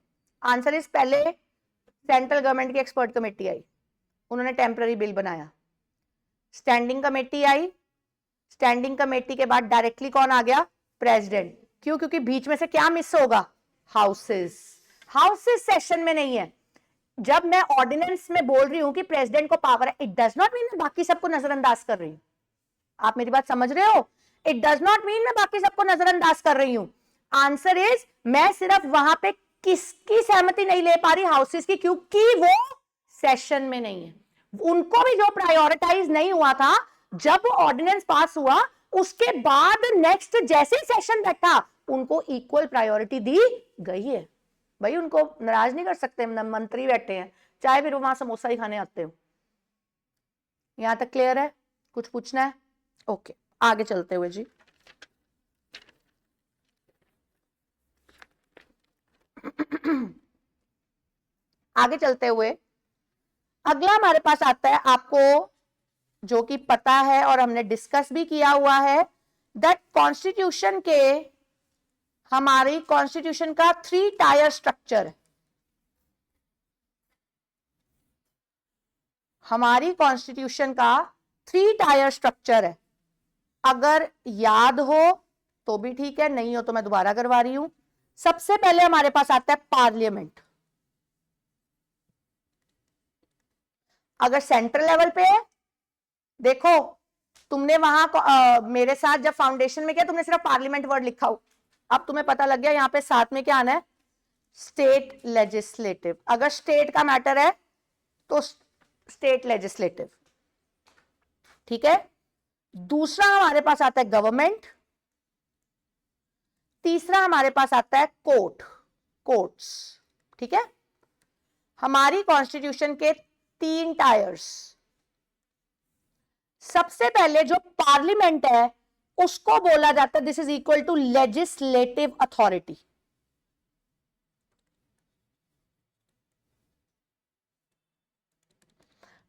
आंसर इज, पहले सेंट्रल गवर्नमेंट की एक्सपर्ट कमेटी आई, उन्होंने टेम्पररी बिल बनाया। स्टैंडिंग कमेटी आई, स्टैंडिंग कमेटी के बाद डायरेक्टली कौन आ गया? प्रेसिडेंट। क्यों? क्योंकि बीच में से क्या मिस होगा? हाउसेस। हाउसेस सेशन में नहीं है। जब मैं ऑर्डिनेंस में बोल रही हूं कि प्रेसिडेंट को पावर है, इट डज नॉट मीन मैं बाकी सबको नजरअंदाज कर रही हूं। आप मेरी बात समझ रहे हो? इट डज नॉट मीन मैं बाकी सबको नजरअंदाज कर रही हूं। आंसर इज, मैं सिर्फ वहां पे किसकी सहमति नहीं ले पा रही? हाउसेस की, क्योंकि वो सेशन में नहीं है। उनको भी जो प्रायोरिटाइज नहीं हुआ था, जब ऑर्डिनेंस पास हुआ उसके बाद नेक्स्ट जैसे सेशन बैठा, उनको इक्वल प्रायोरिटी दी गई है। भाई उनको नाराज नहीं कर सकते, मंत्री बैठे हैं, चाहे फिर वो वहां समोसा ही खाने आते हो। यहां तक क्लियर है? कुछ पूछना है? ओके, आगे चलते हुए जी। आगे चलते हुए अगला हमारे पास आता है, आपको जो कि पता है और हमने डिस्कस भी किया हुआ है, दैट कॉन्स्टिट्यूशन के, हमारी कॉन्स्टिट्यूशन का 3 टायर स्ट्रक्चर है। हमारी कॉन्स्टिट्यूशन का 3 टायर स्ट्रक्चर है। अगर याद हो तो भी ठीक है, नहीं हो तो मैं दोबारा करवा रही हूं। सबसे पहले हमारे पास आता है पार्लियामेंट। अगर सेंट्रल लेवल पे है, देखो तुमने वहां मेरे साथ जब फाउंडेशन में किया, तुमने सिर्फ पार्लियामेंट वर्ड लिखा हो। अब तुम्हें पता लग गया यहां पे साथ में क्या आना है? State legislative. अगर स्टेट का मैटर है तो स्टेट लेजिस्लेटिव। ठीक है। दूसरा हमारे पास आता है गवर्नमेंट। तीसरा हमारे पास आता है कोर्ट, कोर्ट्स। ठीक है। हमारी कॉन्स्टिट्यूशन के 3 टायर्स। सबसे पहले जो पार्लियामेंट है उसको बोला जाता है, this is equal to legislative authority.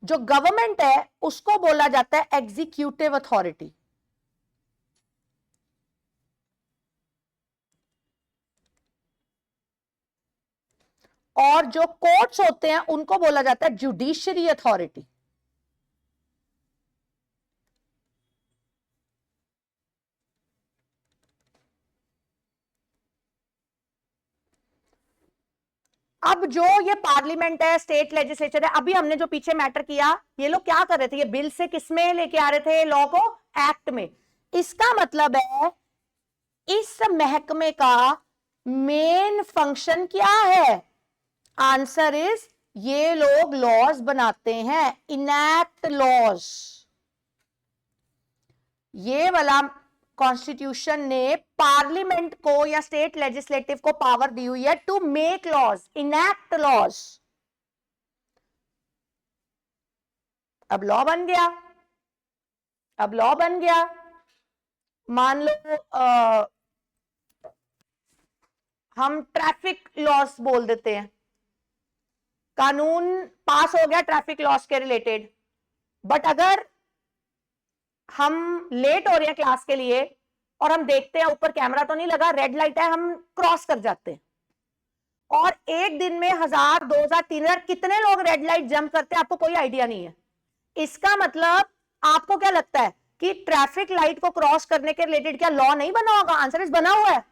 जो गवर्नमेंट है उसको बोला जाता है एग्जीक्यूटिव अथॉरिटी। और जो कोर्ट्स होते हैं उनको बोला जाता है जुडिशरी अथॉरिटी। अब जो ये पार्लियामेंट है, स्टेट लेजिस्लेचर है, अभी हमने जो पीछे मैटर किया, ये लोग क्या कर रहे थे, ये बिल से किसमें लेके आ रहे थे, लॉ को एक्ट में। इसका मतलब है इस महकमे का मेन फंक्शन क्या है? आंसर इज ये लोग लॉज बनाते हैं, इनैक्ट लॉज। ये वाला कॉन्स्टिट्यूशन ने पार्लियामेंट को या स्टेट लेजिस्लेटिव को पावर दी हुई है to make laws, enact laws. अब लॉ बन गया, अब लॉ बन गया। मान लो हम ट्रैफिक लॉस बोल देते हैं, कानून पास हो गया ट्रैफिक लॉस के रिलेटेड, बट अगर हम लेट हो रहे हैं क्लास के लिए और हम देखते हैं ऊपर कैमरा तो नहीं लगा, रेड लाइट है, हम क्रॉस कर जाते हैं, और एक दिन में 1000, 2000, 3000 कितने लोग रेड लाइट जंप करते हैं, आपको कोई आइडिया नहीं है। इसका मतलब आपको क्या लगता है कि ट्रैफिक लाइट को क्रॉस करने के रिलेटेड क्या लॉ नहीं बना होगा? आंसर इज बना हुआ है,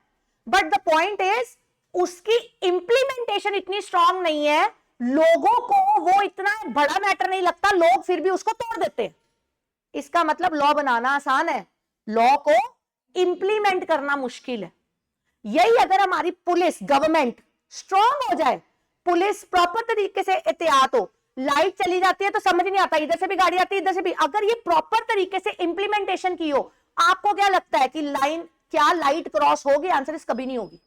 बट द पॉइंट इज उसकी इंप्लीमेंटेशन इतनी स्ट्रांग नहीं है, लोगों को वो इतना बड़ा मैटर नहीं लगता, लोग फिर भी उसको तोड़ देते हैं। इसका मतलब लॉ बनाना आसान है, लॉ को इंप्लीमेंट करना मुश्किल है। यही अगर हमारी पुलिस, गवर्नमेंट स्ट्रांग हो जाए, पुलिस प्रॉपर तरीके से एहतियात हो, लाइट चली जाती है तो समझ नहीं आता, इधर से भी गाड़ी आती है, इधर से भी, अगर ये प्रॉपर तरीके से इंप्लीमेंटेशन की हो, आपको क्या लगता है कि क्या लाइट क्रॉस होगी? आंसर इस कभी नहीं होगी।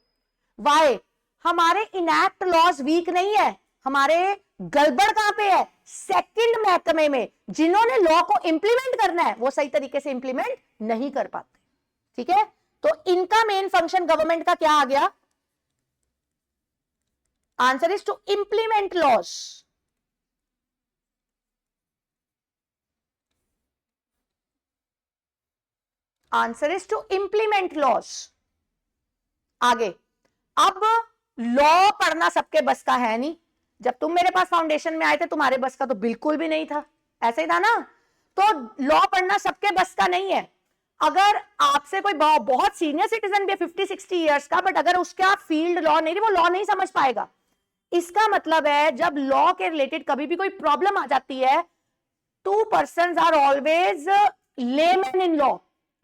वाई? हमारे इनैक्ट लॉज वीक नहीं है, हमारे गड़बड़ कहां पे है? सेकंड महकमे में, जिन्होंने लॉ को इंप्लीमेंट करना है वो सही तरीके से इंप्लीमेंट नहीं कर पाते। ठीक है, तो इनका मेन फंक्शन गवर्नमेंट का क्या आ गया? Answer is to implement laws. Answer is to implement laws. आगे, अब लॉ पढ़ना सबके बस का है नहीं। जब तुम मेरे पास फाउंडेशन में आए थे तुम्हारे बस का तो बिल्कुल भी नहीं था, ऐसे ही था ना? तो लॉ पढ़ना सबके बस का नहीं है। अगर आपसे कोई बहुत सीनियर सिटीजन भी 50-60 इयर्स का, बट अगर उसका फील्ड लॉ नहीं, वो लॉ नहीं समझ पाएगा। इसका मतलब है जब लॉ के रिलेटेड कभी भी कोई प्रॉब्लम आ जाती है, 2 persons are always layman in law,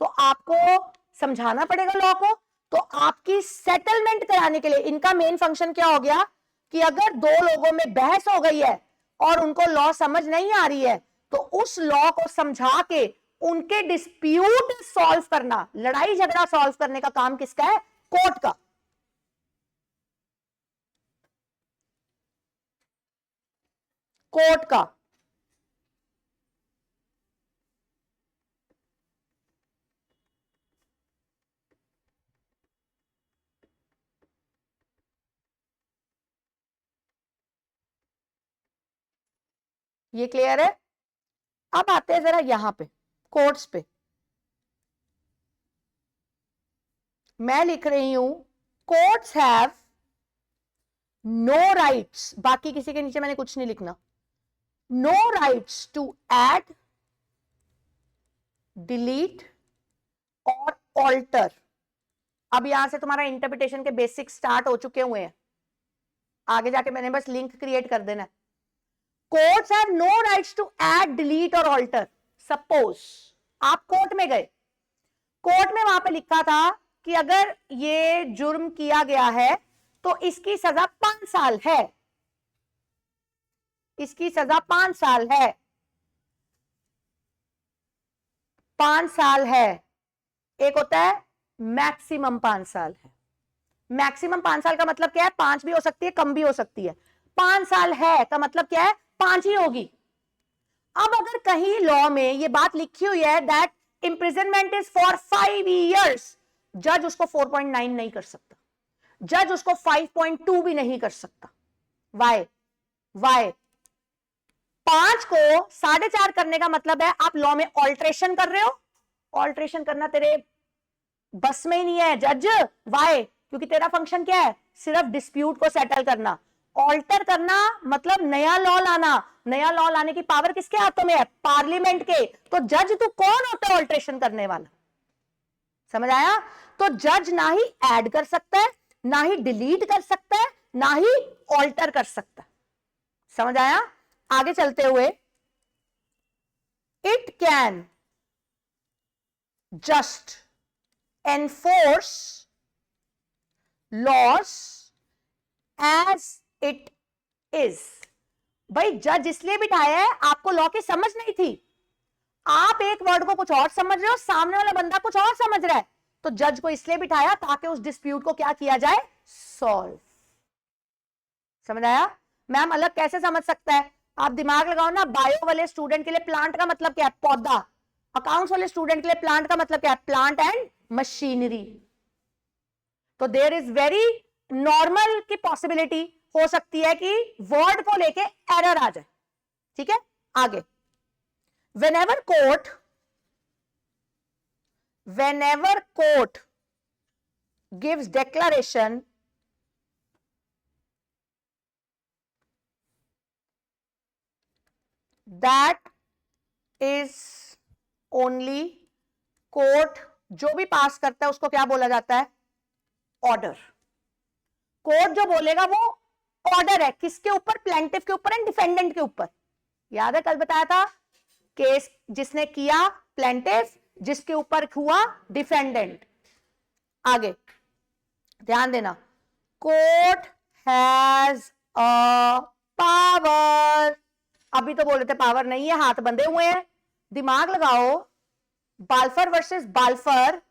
तो आपको समझाना पड़ेगा लॉ को। तो आपकी सेटलमेंट कराने के लिए इनका मेन फंक्शन क्या हो गया कि अगर 2 लोगों में बहस हो गई है और उनको लॉ समझ नहीं आ रही है, तो उस लॉ को समझा के उनके डिस्प्यूट सॉल्व करना, लड़ाई झगड़ा सॉल्व करने का काम किसका है? कोर्ट का। कोर्ट का। ये क्लियर है? अब आते हैं जरा यहां पे कोर्ट्स पे। मैं लिख रही हूं कोर्ट्स हैव नो राइट्स, बाकी किसी के नीचे मैंने कुछ नहीं लिखना, no rights to add, delete और ऑल्टर। अब यहां से तुम्हारा इंटरप्रिटेशन के बेसिक स्टार्ट हो चुके हुए हैं, आगे जाके मैंने बस लिंक क्रिएट कर देना है। Courts have no rights to add, delete और ऑल्टर। सपोज आप कोर्ट में गए, कोर्ट में वहां पे लिखा था कि अगर ये जुर्म किया गया है तो इसकी सजा 5 साल है, इसकी सजा 5 साल है, 5 साल है। एक होता है मैक्सिमम 5 साल है। मैक्सिमम 5 साल का मतलब क्या है? 5 भी हो सकती है, कम भी हो सकती है। 5 साल है का मतलब क्या है? 5 ही होगी। अब अगर कहीं लॉ में ये बात लिखी हुई है that imprisonment is for 5 years, जज उसको 4.9 नहीं कर सकता, जज उसको 5.2 भी नहीं कर सकता। वाई? 5 को 4.5 करने का मतलब है आप लॉ में ऑल्ट्रेशन कर रहे हो। ऑल्ट्रेशन करना तेरे बस में ही नहीं है जज। वाई? क्योंकि तेरा फंक्शन क्या है? सिर्फ डिस्प्यूट को सेटल करना। ऑल्टर करना मतलब नया लॉ लाना। नया लॉ लाने की पावर किसके हाथों में है? पार्लियामेंट के। तो जज तू कौन होता है ऑल्ट्रेशन करने वाला? समझ आया? तो जज ना ही ऐड कर सकता है, ना ही डिलीट कर सकता है, ना ही ऑल्टर कर सकता है। समझ आया? आगे चलते हुए, it can just enforce laws as it is. भाई जज इसलिए बिठाया है, आपको लॉ की समझ नहीं थी, आप एक वर्ड को कुछ और समझ रहे हो, सामने वाला बंदा कुछ और समझ रहा है, तो जज को इसलिए बिठाया ताकि उस डिस्प्यूट को क्या किया जाए? सॉल्व। समझ आया? मैम अलग कैसे समझ सकता है? आप दिमाग लगाओ ना। बायो वाले स्टूडेंट के लिए प्लांट का मतलब क्या है? पौधा। अकाउंट्स वाले स्टूडेंट के लिए प्लांट का मतलब क्या है? Plant and machinery. तो देयर इज वेरी नॉर्मल की पॉसिबिलिटी हो सकती है कि वर्ड को लेके एरर आ जाए। ठीक है, आगे। whenever court gives declaration that is only, court जो भी पास करता है उसको क्या बोला जाता है? ऑर्डर। कोर्ट जो बोलेगा वो ऑर्डर है, किसके ऊपर? प्लेंटिफ के ऊपर एंड डिफेंडेंट के ऊपर। याद है कल बताया था, केस जिसने किया प्लेंटिफ, जिसके ऊपर हुआ डिफेंडेंट। आगे ध्यान देना, कोर्ट हैज अ पावर। अभी तो बोल रहे थे पावर नहीं है, हाथ बंधे हुए हैं। दिमाग लगाओ, बाल्फर वर्सेस बाल्फर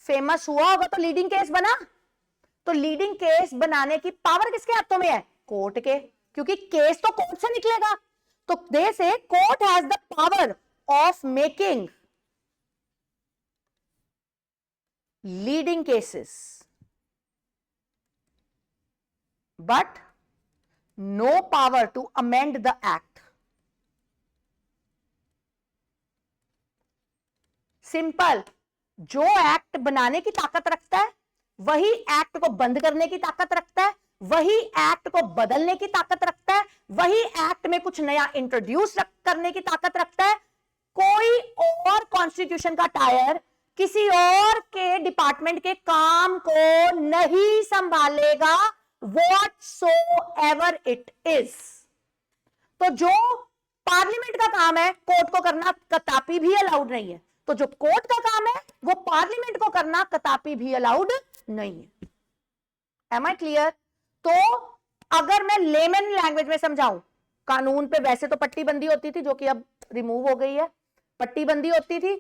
फेमस हुआ होगा तो लीडिंग केस बना। तो लीडिंग केस बनाने की पावर किसके हाथों में है? कोर्ट के, क्योंकि केस तो कोर्ट से निकलेगा। तो दे से court has the power of making leading cases, but no power to amend the act. Simple, जो एक्ट बनाने की ताकत रखता है वही एक्ट को बंद करने की ताकत रखता है, वही एक्ट को बदलने की ताकत रखता है, वही एक्ट में कुछ नया इंट्रोड्यूस करने की ताकत रखता है। कोई और कॉन्स्टिट्यूशन का टायर किसी और के डिपार्टमेंट के काम को नहीं संभालेगा, whatsoever it is। तो जो पार्लियामेंट का काम है कोर्ट को करना कदापि भी अलाउड नहीं है, तो जो कोर्ट का काम है वो पार्लियामेंट को करना कदापि भी अलाउड नहीं है। Am I clear? तो अगर मैं लेमन लैंग्वेज में समझाऊं, कानून पे वैसे तो पट्टी बंदी होती थी, जो कि अब रिमूव हो गई है। पट्टी बंदी होती थी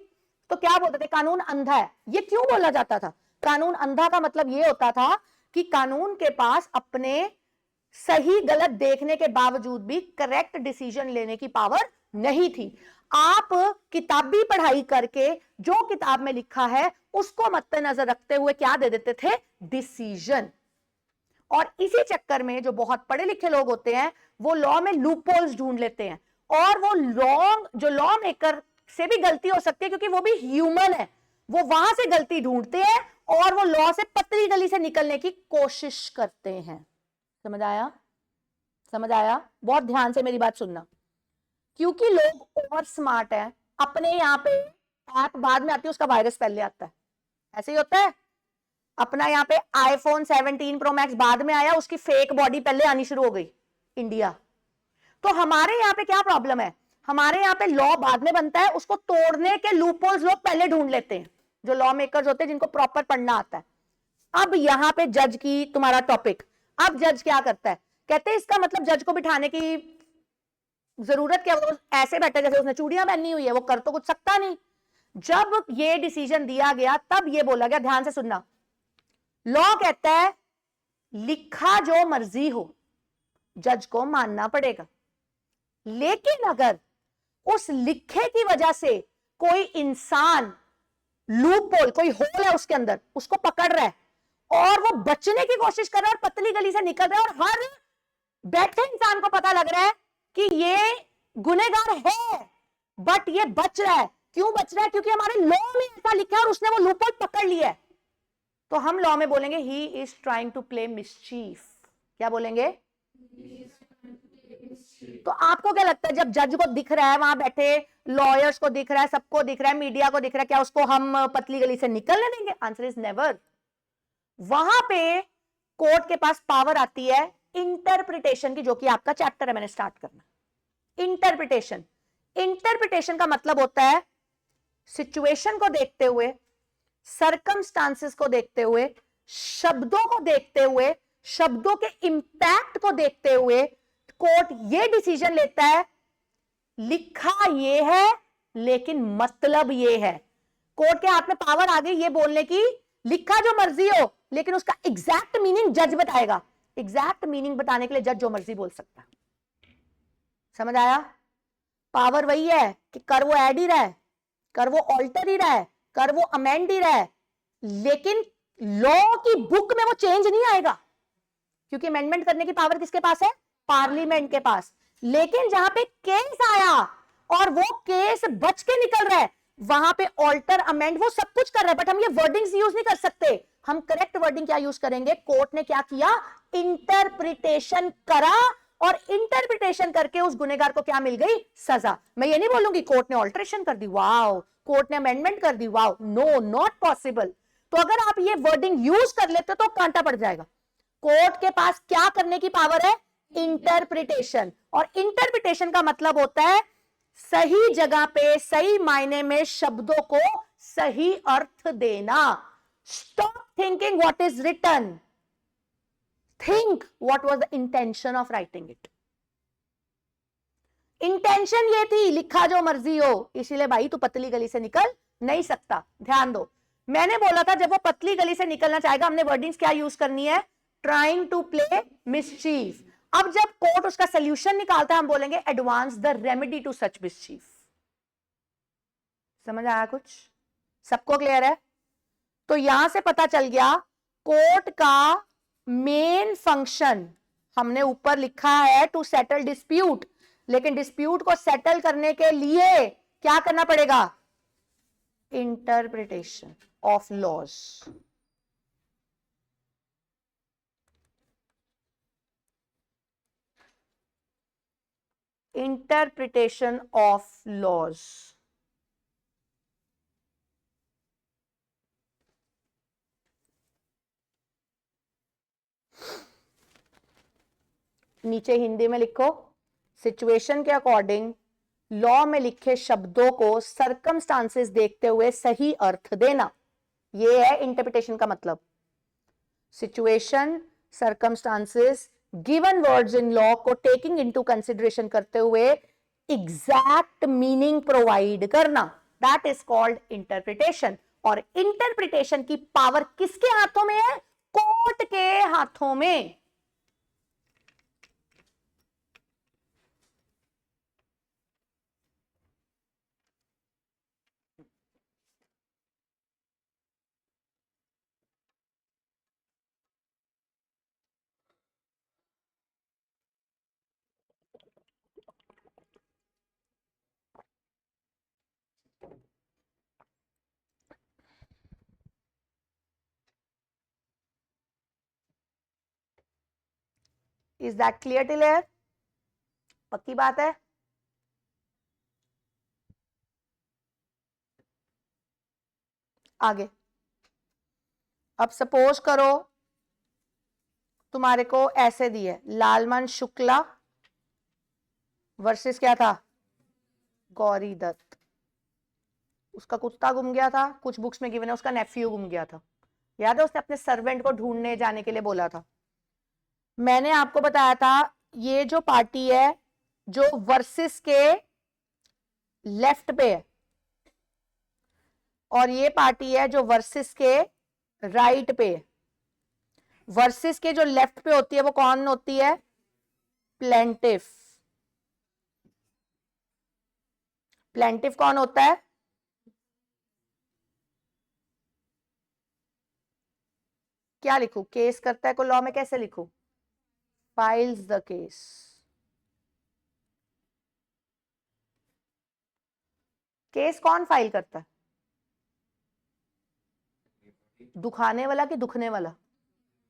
तो क्या बोलते थे? कानून अंधा है। ये क्यों बोला जाता था? कानून अंधा का मतलब ये होता था कि कानून के पास अपने सही गलत देखने के बावजूद भी करेक्ट डिसीजन लेने की पावर नहीं थी। आप किताबी पढ़ाई करके जो किताब में लिखा है उसको मद्देनजर रखते हुए क्या दे देते थे? डिसीजन। और इसी चक्कर में जो बहुत पढ़े लिखे लोग होते हैं वो लॉ में लूपहोल्स ढूंढ लेते हैं, और वो जो लॉ मेकर से भी गलती हो सकती है क्योंकि वो भी ह्यूमन है, वो वहां से गलती ढूंढते हैं और वो लॉ से पतली गली से निकलने की कोशिश करते हैं। समझ आया? समझ आया? बहुत ध्यान से मेरी बात सुनना, क्योंकि लोग ओवर स्मार्ट है। अपने यहाँ पे ऐप बाद में आती है, उसका वायरस पहले आता है। ऐसे ही होता है। अपना यहाँ पे आईफोन 17 प्रो मैक्स बाद में आया, उसकी फेक बॉडी पहले आनी शुरू हो गई इंडिया। तो हमारे यहाँ पे क्या प्रॉब्लम है? हमारे यहाँ पे लॉ बाद में बनता है, उसको तोड़ने के लूपहोल्स लोग पहले ढूंढ लेते हैं, जो लॉ मेकर्स होते हैं जिनको प्रॉपर पढ़ना आता है। अब यहाँ पे जज की तुम्हारा टॉपिक, अब जज क्या करता है? कहते हैं इसका मतलब जज को बिठाने की जरूरत क्या? वो ऐसे बैठे जैसे उसने चूड़ियां पहनी हुई है, वो कर तो कुछ सकता नहीं। जब ये डिसीजन दिया गया तब ये बोला गया, ध्यान से सुनना, लॉ कहता है लिखा जो मर्जी हो जज को मानना पड़ेगा, लेकिन अगर उस लिखे की वजह से कोई इंसान लूपहोल, कोई होल है उसके अंदर, उसको पकड़ रहा है और वो बचने की कोशिश कर रहा है और पतली गली से निकल रहा है, और हर बैठे इंसान को पता लग रहा है कि ये गुनहगार है, बट ये बच रहा है। क्यों बच रहा है? क्योंकि हमारे लॉ में ऐसा लिखा है और उसने वो लूपहोल पकड़ लिया है। तो हम लॉ में बोलेंगे he is trying to play mischief. क्या बोलेंगे? तो आपको क्या लगता है जब जज को दिख रहा है, वहां बैठे लॉयर्स को दिख रहा है, सबको दिख रहा है, मीडिया को दिख रहा है, क्या उसको हम पतली गली से निकलने देंगे? Answer is never. वहां पे कोर्ट के पास पावर आती है इंटरप्रिटेशन की, जो कि आपका चैप्टर है, मैंने स्टार्ट करना। इंटरप्रिटेशन, इंटरप्रिटेशन का मतलब होता है सिचुएशन को देखते हुए, सर्कमस्टांसेस को देखते हुए, शब्दों को देखते हुए, शब्दों के इंपैक्ट को देखते हुए कोर्ट ये डिसीजन लेता है लिखा ये है लेकिन मतलब ये है। कोर्ट के हाथ में पावर आ गई ये बोलने की, लिखा जो मर्जी हो लेकिन उसका एग्जैक्ट मीनिंग जज बताएगा। एग्जैक्ट मीनिंग बताने के लिए जज जो मर्जी बोल सकता है। समझ आया? पावर वही है कि कर वो ऐड ही रहा है, कर वो ऑल्टर ही रहा है, कर वो अमेंड ही रहा है, लेकिन लॉ की बुक में वो चेंज नहीं आएगा, क्योंकि अमेंडमेंट करने की पावर किसके पास है? पार्लियामेंट के पास। लेकिन जहां पे केस आया और वो केस बच के निकल रहा है, वहां पे ऑल्टर अमेंड वो सब कुछ कर रहा है, बट हम ये वर्डिंग्स यूज नहीं कर सकते। हम करेक्ट वर्डिंग क्या यूज करेंगे? कोर्ट ने क्या किया? इंटरप्रिटेशन करा, और इंटरप्रिटेशन करके उस गुनेगार को क्या मिल गई? सजा। मैं ये नहीं बोलूंगी कोर्ट ने ऑल्टरेशन कर दी, वाओ, कोर्ट ने अमेंडमेंट कर दी, वाओ, नो, नॉट पॉसिबल। तो अगर आप ये वर्डिंग यूज कर लेते तो कांटा पड़ जाएगा। कोर्ट के पास क्या करने की पावर है? इंटरप्रिटेशन। और इंटरप्रिटेशन का मतलब होता है सही जगह पे सही मायने में शब्दों को सही अर्थ देना। Stop thinking what is written, think what was the intention of writing it. Intention ये थी लिखा जो मर्जी हो, इसीलिए भाई तू पतली गली से निकल नहीं सकता। ध्यान दो, मैंने बोला था जब वो पतली गली से निकलना चाहेगा, हमने वर्डिंग्स क्या यूज करनी है? Trying to play mischief. अब जब कोर्ट उसका सोल्यूशन निकालता है, हम बोलेंगे advance the remedy to such mischief. समझ आया कुछ? सबको क्लियर है? तो यहां से पता चल गया कोर्ट का मेन फंक्शन, हमने ऊपर लिखा है टू सेटल डिस्प्यूट, लेकिन डिस्प्यूट को सेटल करने के लिए क्या करना पड़ेगा? Interpretation of laws. Interpretation of laws. नीचे हिंदी में लिखो, सिचुएशन के अकॉर्डिंग लॉ में लिखे शब्दों को सर्कमस्टांसेस देखते हुए सही अर्थ देना, यह है इंटरप्रिटेशन का मतलब। Situation, circumstances, given words in law को टेकिंग इनटू कंसिडरेशन करते हुए एग्जैक्ट मीनिंग प्रोवाइड करना, दैट इज कॉल्ड इंटरप्रिटेशन। और इंटरप्रिटेशन की पावर किसके हाथों में है? कोर्ट के हाथों में। Is that clear till here? पक्की बात है? आगे अब सपोज करो तुम्हारे को ऐसे दिए, लालमन शुक्ला वर्सेस क्या था? गौरी दत्त। उसका कुत्ता गुम गया था, कुछ बुक्स में गिवन है उसका नेफ्यू गुम गया था। याद है? उसने अपने सर्वेंट को ढूंढने जाने के लिए बोला था। मैंने आपको बताया था ये जो पार्टी है जो वर्सेस के लेफ्ट पे है, और ये पार्टी है जो वर्सेस के राइट पे है। वर्सेस के जो लेफ्ट पे होती है वो कौन होती है? प्लेंटिफ। प्लेंटिफ कौन होता है? क्या लिखूं? केस करता है को लॉ में कैसे लिखूं? Files the case. केस कौन फाइल करता है? दुखाने वाला कि दुखने वाला?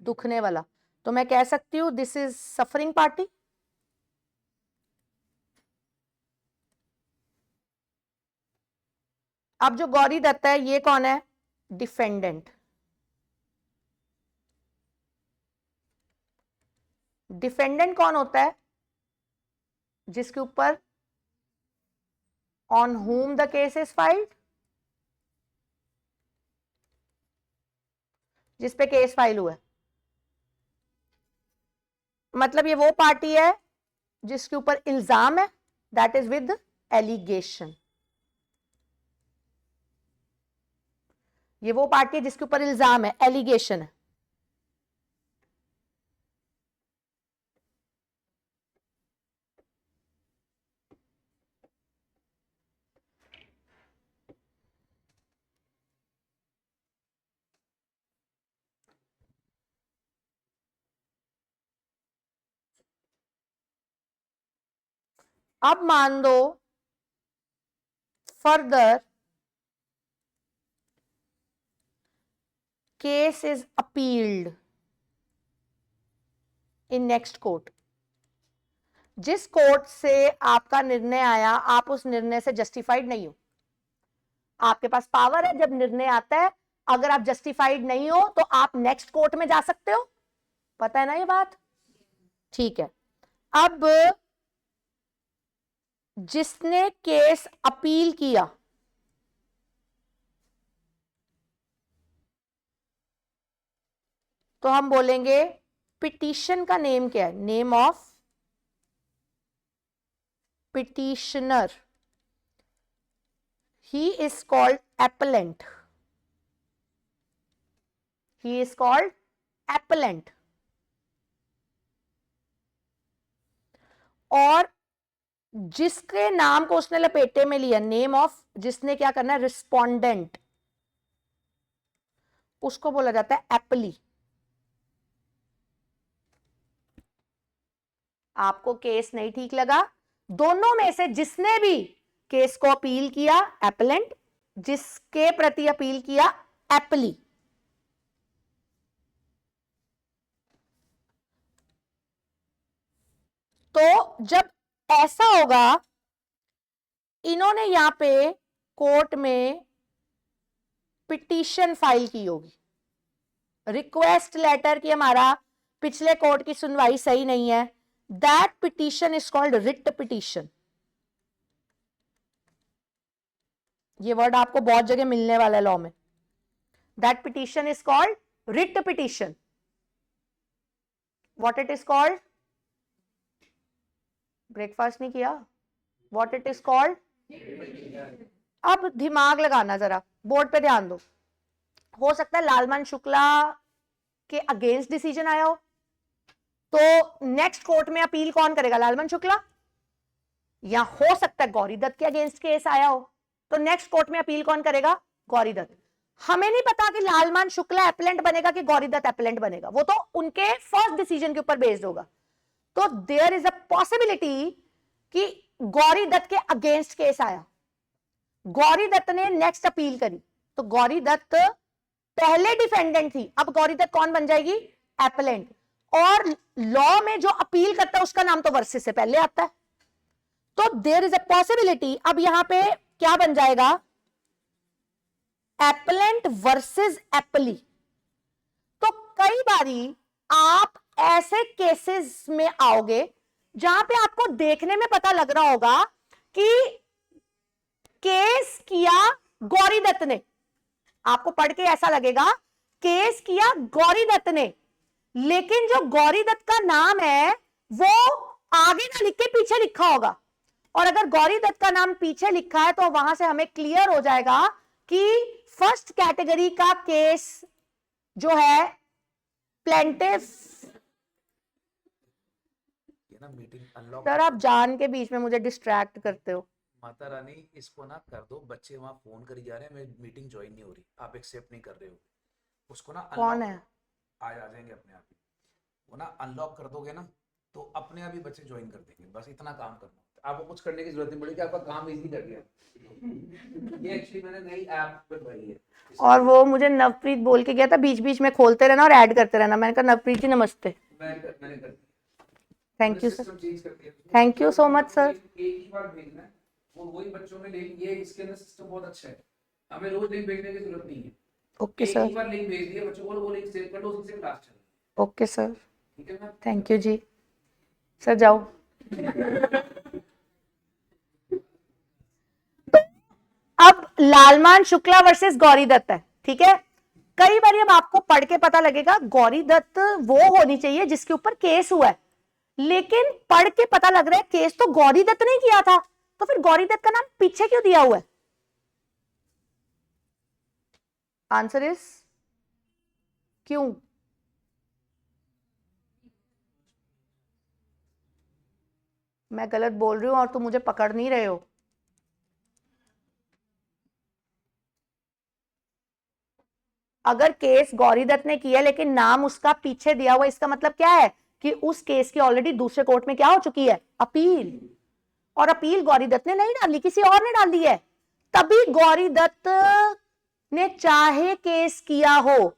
दुखने वाला। तो मैं कह सकती हूं दिस इज सफरिंग पार्टी, अब जो गौरी दत्त है ये कौन है? डिफेंडेंट। डिफेंडेंट कौन होता है? जिसके ऊपर on whom the case is filed, जिस पे केस फाइल हुआ है। मतलब ये वो पार्टी है जिसके ऊपर इल्जाम है, दैट इज विद एलिगेशन। ये वो पार्टी है जिसके ऊपर इल्जाम है, एलिगेशन है। अब मान दो further case is appealed in next court. जिस कोर्ट से आपका निर्णय आया, आप उस निर्णय से जस्टिफाइड नहीं हो। आपके पास पावर है, जब निर्णय आता है, अगर आप जस्टिफाइड नहीं हो तो आप नेक्स्ट कोर्ट में जा सकते हो। पता है ना ये बात? ठीक है। अब जिसने केस अपील किया, तो हम बोलेंगे पिटीशन का नेम क्या है? Name of petitioner, he is called appellant. He is called appellant. और जिसके नाम को उसने लपेटे में लिया, नेम ऑफ जिसने क्या करना है, रिस्पोंडेंट, उसको बोला जाता है एपली। आपको केस नहीं ठीक लगा, दोनों में से जिसने भी केस को अपील किया एपलेंट, जिसके प्रति अपील किया एपली। तो जब ऐसा होगा, इन्होंने यहां पे कोर्ट में पिटीशन फाइल की होगी, रिक्वेस्ट लेटर की हमारा पिछले कोर्ट की सुनवाई सही नहीं है, that petition is called writ petition. ये वर्ड आपको बहुत जगह मिलने वाला है लॉ में। That petition is called writ petition. What it is called? Breakfast नहीं किया? What it is called? अब दिमाग लगाना, जरा बोर्ड पे ध्यान दो। हो सकता है लालमान शुक्ला के अगेंस्ट डिसीजन आया हो, तो नेक्स्ट कोर्ट में अपील कौन करेगा? लालमान शुक्ला। या हो सकता है गौरी दत्त के अगेंस्ट केस आया हो, तो नेक्स्ट कोर्ट में अपील कौन करेगा? गौरी दत्त। हमें नहीं पता कि लालमान शुक्ला एपलेंट बनेगा कि गौरी दत्त एपलेंट बनेगा, वो तो उनके फर्स्ट डिसीजन के ऊपर बेस्ड होगा। तो देयर इज अ पॉसिबिलिटी कि गौरी दत्त के अगेंस्ट केस आया, गौरी दत्त ने नेक्स्ट अपील करी, तो गौरी दत्त पहले डिफेंडेंट थी, अब गौरी दत्त कौन बन जाएगी? एपलेंट। और लॉ में जो अपील करता है उसका नाम तो वर्सेस से पहले आता है, तो देयर इज अ पॉसिबिलिटी, अब यहां पे क्या बन जाएगा? Appellant versus aptly. तो कई बारी आप ऐसे केसेस में आओगे जहां पे आपको देखने में पता लग रहा होगा कि केस किया गौरी दत्त ने, आपको पढ़ के ऐसा लगेगा केस किया गौरी दत्त ने, लेकिन जो गौरी दत्त का नाम है वो आगे ना लिख के पीछे लिखा होगा। और अगर गौरी दत्त का नाम पीछे लिखा है तो वहां से हमें क्लियर हो जाएगा कि फर्स्ट कैटेगरी का केस जो है प्लेंटिफ। सर आप जान के बीच में मुझे डिस्ट्रैक्ट करते हो। माता रानी इसको ना कर दो, बच्चे वहां फोन करी जा रहे हैं, मेरी मीटिंग ज्वाइन नहीं हो रही, आप एक्सेप्ट नहीं कर रहे हो उसको ना। कौन है? आ जाएंगे अपने आप ही, वो ना अनलॉक कर दोगे ना तो अपने आप ही बच्चे ज्वाइन कर देंगे। बस इतना काम करना, आपको कुछ करने की जरूरत नहीं पड़ेगी, आपका काम इजी कर दिया। ये एक्चुअली मैंने नई ऐप बनवाई है। और वो मुझे नवप्रीत बोल के गया था बीच बीच में खोलते रहना और ऐड करते रहना, मैंने कहा नवप्रीत जी नमस्ते। मैंने कर thank you sir, thank you so much sir. एक ही बार भेजना है, वो वही बच्चों में ले, ये इसके अंदर सिस्टम बहुत अच्छा है। हमें रोज लिंक भेजने की जरूरत नहीं है। ओके एक सर। ही बार लिंक भेज दिया बच्चों को, वो लिंक सेव कर लो, उसी से क्लास चल। ओके सर, ठीक है मैम। थैंक यू जी। सर जाओ। तो अब लालमान शुक्ला वर्सेस गौरी दत्त है, ठीक है। कई बार अब आपको पढ़ के पता लगेगा गौरी दत्त वो होनी चाहिए जिसके ऊपर केस हुआ है, लेकिन पढ़ के पता लग रहा है केस तो गौरी दत्त ने किया था, तो फिर गौरी दत्त का नाम पीछे क्यों दिया हुआ है? आंसर इज क्यों? मैं गलत बोल रही हूं और तुम मुझे पकड़ नहीं रहे हो। अगर केस गौरी दत्त ने किया लेकिन नाम उसका पीछे दिया हुआ, इसका मतलब क्या है कि उस केस की ऑलरेडी दूसरे कोर्ट में क्या हो चुकी है? अपील। और अपील गौरी दत्त ने नहीं डाली, किसी और ने डाल दी है। तभी गौरी दत्त ने चाहे केस किया हो,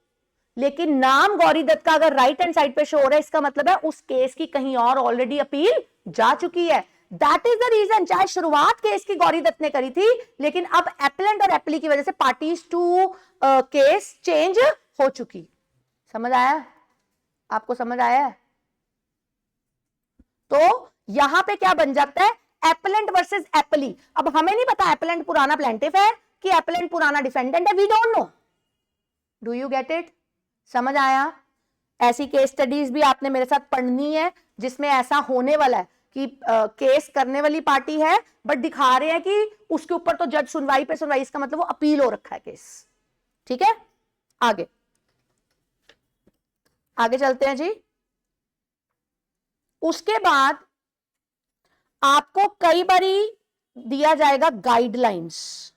लेकिन नाम गौरी दत्त का अगर राइट हैंड साइड पे शो हो रहा है, इसका मतलब है उस केस की कहीं और ऑलरेडी अपील जा चुकी है। दैट इज द रीजन, चाहे शुरुआत केस की गौरी दत्त ने करी थी, लेकिन अब एप्लेंट और एप्ली की वजह से पार्टीज टू केस चेंज हो चुकी। समझ आया? आपको समझ आया? तो यहां पे क्या बन जाता है? Appellant versus apply. अब हमें नहीं पता एप्लेंट पुराना प्लेंटिफ है कि एप्लेंट पुराना डिफेंडेंट है, we don't know. Do you get it? समझ आया? ऐसी केस स्टडीज भी आपने मेरे साथ पढ़नी है जिसमें ऐसा होने वाला है कि केस करने वाली पार्टी है बट दिखा रहे हैं कि उसके ऊपर तो जज सुनवाई पे सुनवाई, इसका मतलब वो अपील हो रखा है केस। ठीक है, आगे आगे चलते हैं जी। उसके बाद आपको कई बारी दिया जाएगा गाइडलाइंस।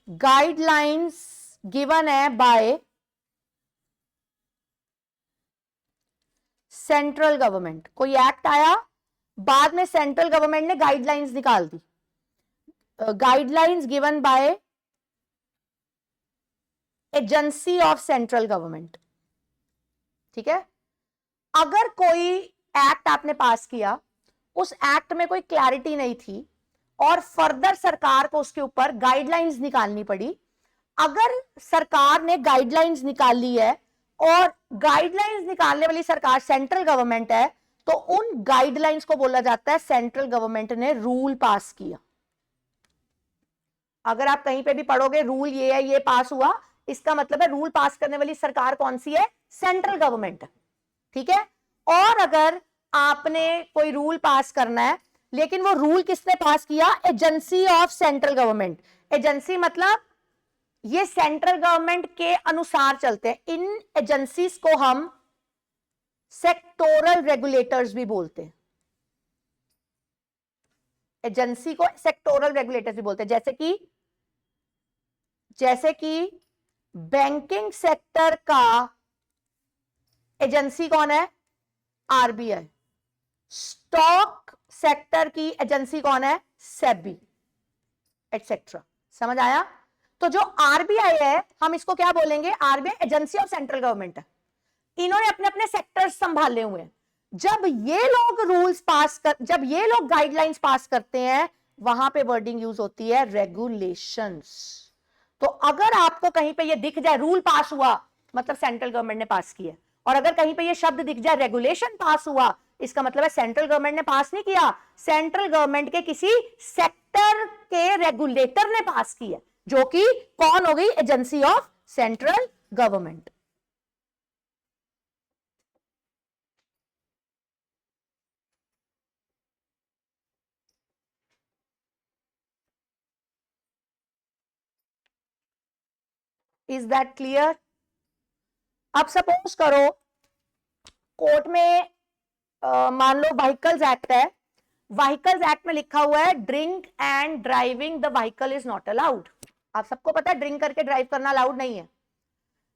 गाइडलाइंस गिवन है बाय सेंट्रल गवर्नमेंट। कोई एक्ट आया, बाद में सेंट्रल गवर्नमेंट ने गाइडलाइंस निकाल दी। Guidelines given by agency of central government. ठीक है, अगर कोई एक्ट आपने पास किया, उस एक्ट में कोई क्लैरिटी नहीं थी और फर्दर सरकार को उसके ऊपर गाइडलाइंस निकालनी पड़ी। अगर सरकार ने गाइडलाइंस निकाल ली है और गाइडलाइंस निकालने वाली सरकार सेंट्रल गवर्नमेंट है, तो उन गाइडलाइंस को बोला जाता है सेंट्रल गवर्नमेंट ने रूल पास किया। अगर आप कहीं पे भी पढ़ोगे रूल ये है, ये पास हुआ, इसका मतलब है रूल पास करने वाली सरकार कौन सी है? Central government. ठीक है, और अगर आपने कोई रूल पास करना है, लेकिन वो रूल किसने पास किया? Agency of central government. Agency मतलब ये सेंट्रल गवर्नमेंट के अनुसार चलते हैं। इन एजेंसीज को हम सेक्टोरल रेगुलेटर्स भी बोलते हैं। एजेंसी को सेक्टोरल रेगुलेटर्स भी बोलते हैं। जैसे कि बैंकिंग सेक्टर का एजेंसी कौन है? आरबीआई। स्टॉक सेक्टर की एजेंसी कौन है? सेबी, एटसेट्रा। समझ आया? तो जो आरबीआई है, हम इसको क्या बोलेंगे? RBI agency of central government है। इन्होंने अपने अपने सेक्टर्स संभाले हुए हैं। जब ये लोग गाइडलाइंस पास करते हैं, वहां पे वर्डिंग यूज होती है रेगुलेशंस। तो अगर आपको कहीं पे ये दिख जाए रूल पास हुआ, मतलब सेंट्रल गवर्नमेंट ने पास किया, और अगर कहीं पे ये शब्द दिख जाए रेगुलेशन पास हुआ, इसका मतलब है सेंट्रल गवर्नमेंट ने पास नहीं किया, सेंट्रल गवर्नमेंट के किसी सेक्टर के रेगुलेटर ने पास किया, जो कि कौन हो गई? Agency of central government. Is that clear? अब सपोज करो कोर्ट में मान लो व्हीकल्स एक्ट है। व्हीकल्स एक्ट में लिखा हुआ है drink and driving the vehicle is not allowed. आप सबको पता है ड्रिंक करके ड्राइव करना अलाउड नहीं है।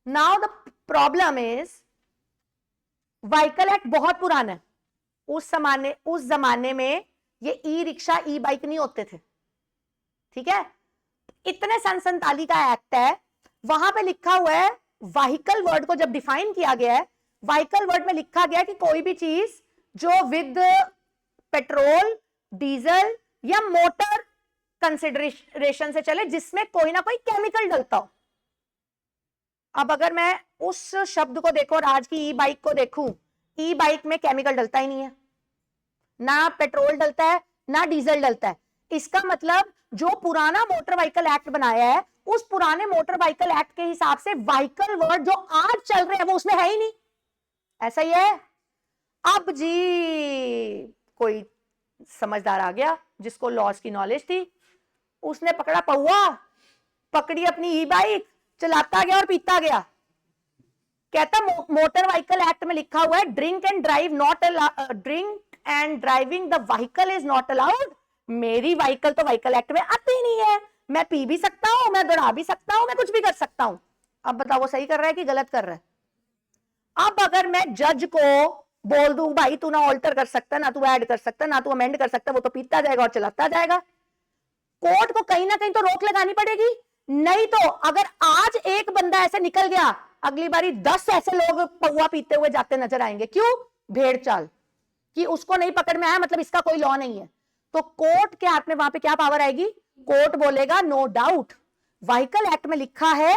Now the problem is vehicle act बहुत पुराना है। उस जमाने में ये ई रिक्शा ई बाइक नहीं होते थे। ठीक है, इतने सन 47 का एक्ट है, वहां पे लिखा हुआ है व्हीकल वर्ड को जब डिफाइन किया गया है, व्हीकल वर्ड में लिखा गया कि कोई भी चीज जो विद पेट्रोल, डीजल या मोटर कंसिडरेशन से चले जिसमें कोई ना कोई केमिकल डलता हो। अब अगर मैं उस शब्द को देखो और आज की ई बाइक को देखूं, ई बाइक में केमिकल डलता ही नहीं है, ना पेट्रोल डलता है ना डीजल डलता है। इसका मतलब जो पुराना मोटर व्हीकल एक्ट बनाया है, उस पुराने मोटर व्हीकल एक्ट के हिसाब से व्हीकल वर्ड जो आज चल रहे हैं वो उसमें है ही नहीं। ऐसा ही है। अब जी कोई समझदार आ गया जिसको लॉज की नॉलेज थी, उसने पकड़ा पौआ, पकड़ी अपनी ई बाइक, चलाता गया और पीता गया। कहता मोटर व्हीकल एक्ट में लिखा हुआ है drink and drive not drink and driving the vehicle is not allowed. मेरी व्हीकल तो व्हीकल एक्ट में आती ही नहीं है, मैं पी भी सकता हूं, मैं दौड़ा भी सकता हूं, मैं कुछ भी कर सकता हूं। अब बताओ वो सही कर रहा है कि गलत कर रहा है? अब अगर मैं जज को बोल दूं भाई तू ना ऑल्टर कर सकता, ना तू ऐड कर सकता, ना तू अमेंड कर सकता, वो तो पीता जाएगा और चलाता जाएगा। कोर्ट को कहीं ना कहीं तो रोक लगानी पड़ेगी। नहीं तो अगर आज एक बंदा ऐसे निकल गया, अगली बारी 10 ऐसे लोग पौआ पीते हुए जाते नजर आएंगे। क्यों? भेड़ चाल कि उसको नहीं पकड़ में आया मतलब इसका कोई लॉ नहीं है। तो कोर्ट के हाथ में वहां पे क्या पावर आएगी? कोर्ट बोलेगा नो डाउट व्हीकल एक्ट में लिखा है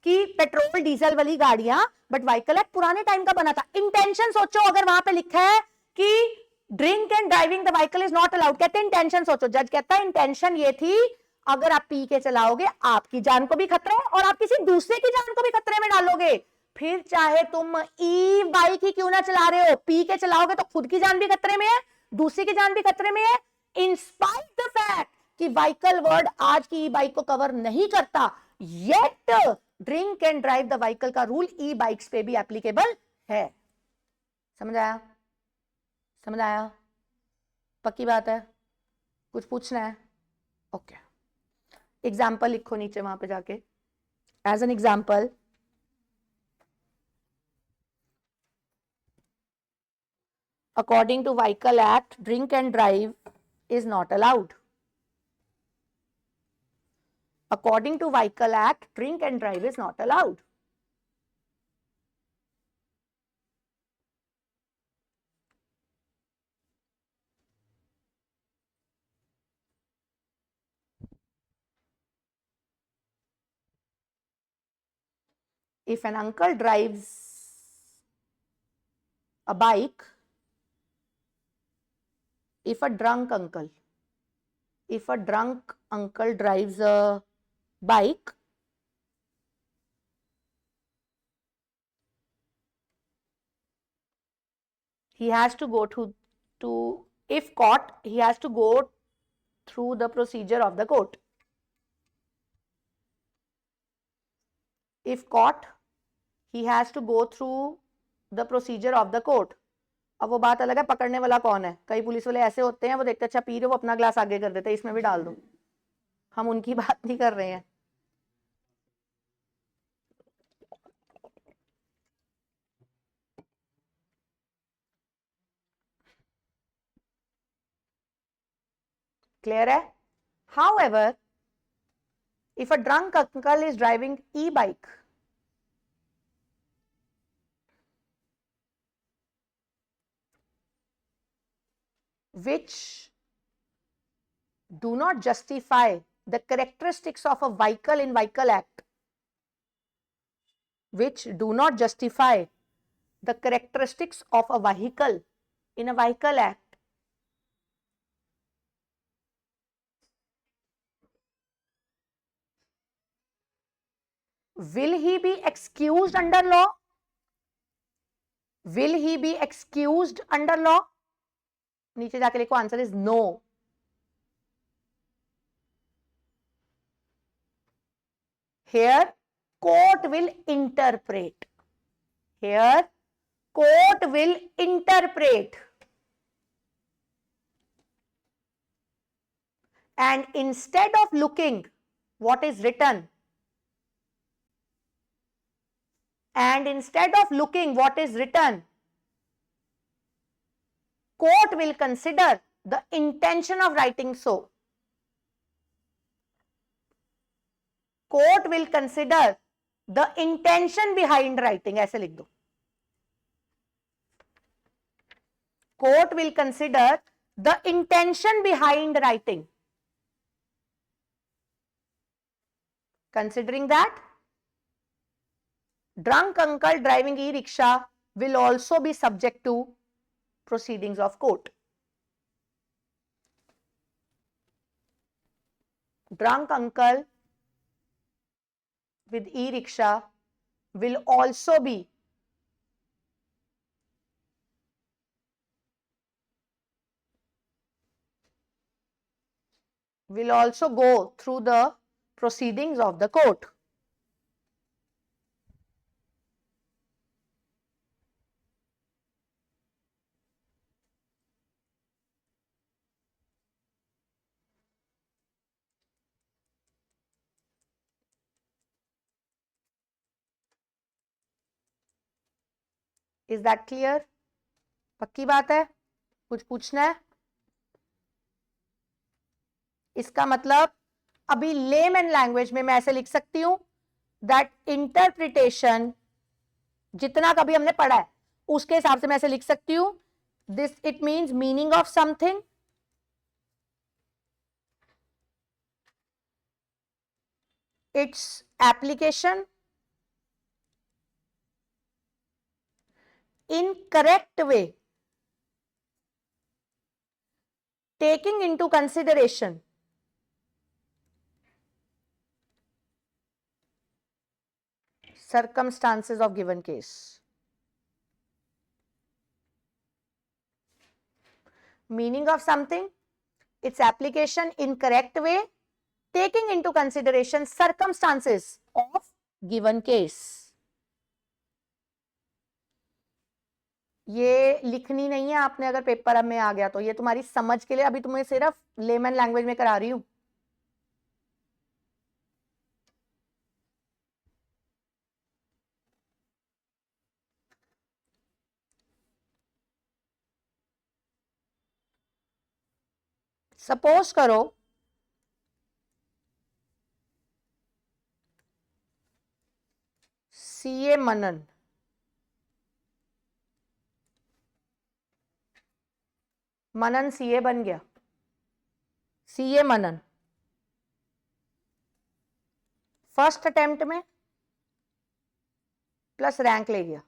कि पेट्रोल डीजल वाली गाड़ियां, बट व्हीकल एक्ट पुराने टाइम का बना था। इंटेंशन सोचो, अगर वहां पे लिखा है कि drink and driving the vehicle is not allowed, कहते हैं इंटेंशन सोचो। जज कहता है इंटेंशन ये थी अगर आप पी के चलाओगे आपकी जान को भी खतरा है और आप किसी दूसरे की जान को भी खतरे में डालोगे। फिर चाहे तुम ई बाइक ही क्यों ना चला रहे हो, पी के चलाओगे तो खुद की जान भी खतरे में है, दूसरी की जान भी खतरे में है। इन स्पाइट द फैक्ट कि व्हीकल वर्ड आज की ई बाइक को कवर नहीं करता, yet drink and drive the vehicle का रूल ई बाइक्स पे भी एप्लीकेबल है। समझ आया? समझ आया? पक्की बात है? कुछ पूछना है? ओके। एग्जाम्पल लिखो नीचे वहां पे जाके। As an example, according to Vehicle Act, drink and drive is not allowed. According to Vehicle Act, drink and drive is not allowed. If an uncle drives a bike, if a drunk uncle drives a bike, he has to go to if caught, he has to go through the procedure of the court. If caught, he has to go through the procedure of the court. अब वो बात अलग है पकड़ने वाला कौन है। कई पुलिस वाले ऐसे होते हैं, वो देखते अच्छा पी रहे, वो अपना ग्लास आगे कर देते हैं, इसमें भी डाल दो। हम उनकी बात नहीं कर रहे हैं। क्लियर है? However, if a drunk uncle is driving e-bike, which do not justify the characteristics of a vehicle in Vehicle Act, which do not justify the characteristics of a vehicle in a Vehicle Act, will he be excused under law? Will he be excused under law? नीचे जाके लिखो answer is no. Here court will interpret. Here court will interpret. And instead of looking what is written, court will consider the intention of writing so. Court will consider the intention behind writing, ऐसे लिख दो। Court will consider the intention behind writing. Considering that, drunk uncle driving e-rickshaw will also be subject to proceedings of court. Drunk uncle with e-rickshaw will also go through the proceedings of the court. Is that clear? पक्की बात है? कुछ पूछना है? इसका मतलब अभी layman language में मैं ऐसे लिख सकती हूं दैट इंटरप्रिटेशन जितना कभी हमने पढ़ा है उसके हिसाब से मैं ऐसे लिख सकती हूं this it means meaning of something its application in correct way, taking into consideration circumstances of given case. Meaning of something, its application in correct way, taking into consideration circumstances of given case. ये लिखनी नहीं है आपने, अगर paper में आ गया तो ये तुम्हारी समझ के लिए, अभी तुम्हें सिर्फ लेमन लैंग्वेज में करा रही हूं. सपोज करो सीए मनन सीए बन गया. सीए मनन फर्स्ट अटेम्प्ट में प्लस रैंक ले गया.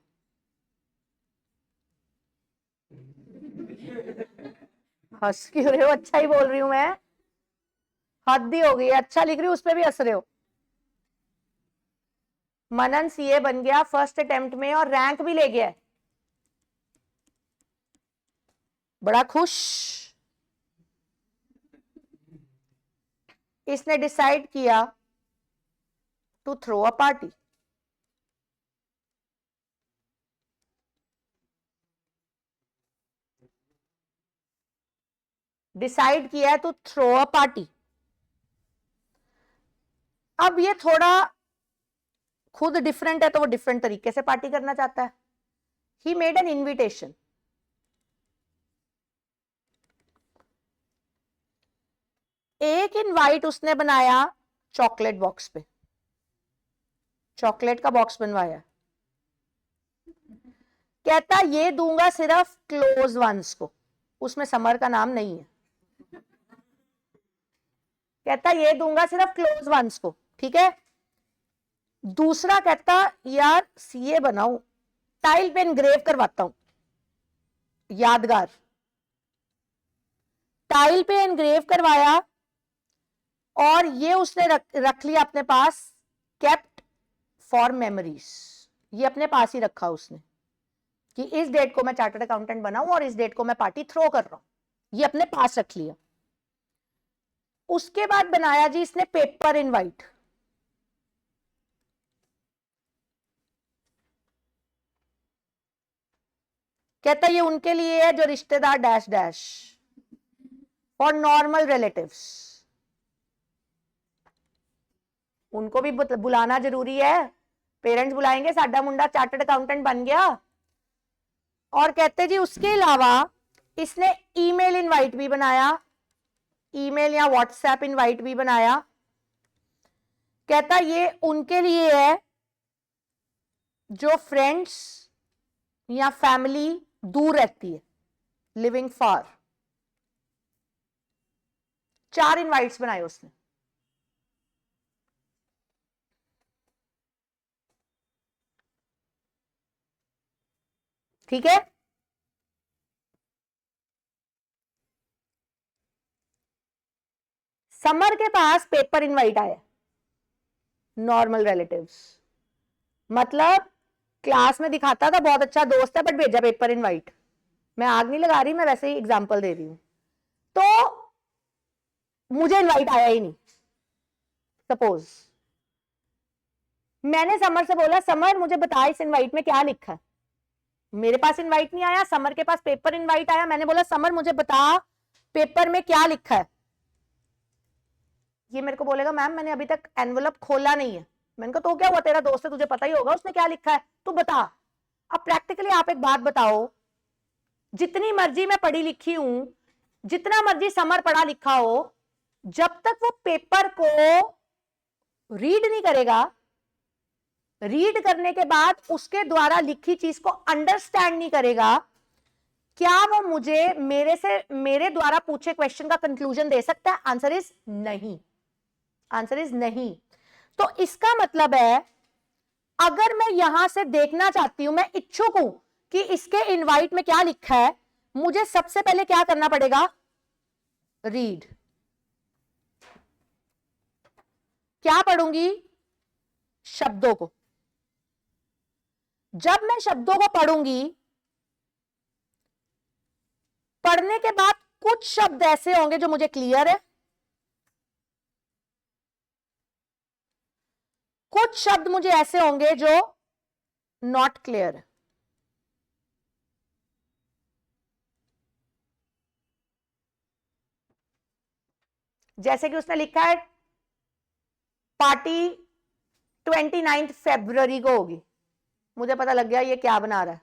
हंस क्यों रहे हो? अच्छा ही बोल रही हूं मैं. हद ही हो गई. अच्छा लिख रही हूं उस पर भी हंस रहे हो. मनन सीए बन गया फर्स्ट अटेम्प्ट में और रैंक भी ले गया. बड़ा खुश. इसने डिसाइड किया to throw a party. Decide किया है टू थ्रो अ पार्टी. अब ये थोड़ा खुद डिफरेंट है तो वो डिफरेंट तरीके से पार्टी करना चाहता है. He made an invitation. एक इनवाइट उसने बनाया चॉकलेट बॉक्स पे. चॉकलेट का बॉक्स बनवाया. कहता ये दूंगा सिर्फ क्लोज वंस को. उसमें समर का नाम नहीं है. कहता ये दूंगा सिर्फ क्लोज वंस को. ठीक है. दूसरा कहता यार सीए बनाऊं, टाइल पे एनग्रेव करवाता हूं यादगार. टाइल पे एनग्रेव करवाया और ये उसने रख लिया अपने पास, केप्ट फॉर मेमोरीज. ये अपने पास ही रखा उसने कि इस डेट को मैं चार्टर्ड अकाउंटेंट बनाऊं और इस डेट को मैं पार्टी थ्रो कर रहा हूं. ये अपने पास रख लिया. उसके बाद बनाया जी इसने पेपर इनवाइट. कहता ये उनके लिए है जो रिश्तेदार dash dash, for normal relatives. उनको भी बुलाना जरूरी है. पेरेंट्स बुलाएंगे साडा मुंडा चार्टर्ड अकाउंटेंट बन गया. और कहते जी उसके अलावा इसने ईमेल इनवाइट भी बनाया. ईमेल या व्हाट्सएप इनवाइट भी बनाया. कहता ये उनके लिए है जो फ्रेंड्स या फैमिली दूर रहती है, लिविंग फार. 4 इनवाइट्स बनाए उसने. ठीक है, समर के पास पेपर इनवाइट आया, नॉर्मल रिलेटिव्स, मतलब क्लास में दिखाता था बहुत अच्छा दोस्त है बट भेजा पेपर इनवाइट। मैं आग नहीं लगा रही, मैं वैसे ही एग्जांपल दे रही हूं। तो मुझे इनवाइट आया ही नहीं। सपोज मैंने समर से बोला, समर मुझे बता इस इनवाइट में क्या लिखा है। मेरे पास इनवाइट नहीं आया, समर के पास पेपर इनवाइट आया। मैंने बोला समर मुझे बता पेपर में क्या लिखा है। ये मेरे को बोलेगा मैम मैंने अभी तक एनवलप खोला नहीं है। मैंने कहा तो क्या हुआ, तेरा दोस्त है, तुझे पता ही होगा उसने क्या लिखा है, तू बता। अब प्रैक्टिकली आप एक बात बताओ, जितनी मर्जी मैं पढ़ी लिखी हूं, जितना मर्जी समर पढ़ा लिखा हो, जब तक वो पेपर को रीड नहीं करेगा, रीड करने के बाद उसके द्वारा लिखी चीज को अंडरस्टैंड नहीं करेगा, क्या वो मुझे मेरे द्वारा पूछे क्वेश्चन का कंक्लूजन दे सकता है? आंसर इज नहीं। आंसर इज नहीं। तो इसका मतलब है अगर मैं यहां से देखना चाहती हूं, मैं इच्छुक हूं कि इसके इनवाइट में क्या लिखा है, मुझे सबसे पहले क्या करना पड़ेगा? रीड। क्या पढ़ूंगी? शब्दों को। जब मैं शब्दों को पढ़ूंगी, पढ़ने के बाद कुछ शब्द ऐसे होंगे जो मुझे क्लियर है, कुछ शब्द मुझे ऐसे होंगे जो नॉट क्लियर है। जैसे कि उसने लिखा है पार्टी 29 फरवरी को होगी, मुझे पता लग गया ये क्या बना रहा है।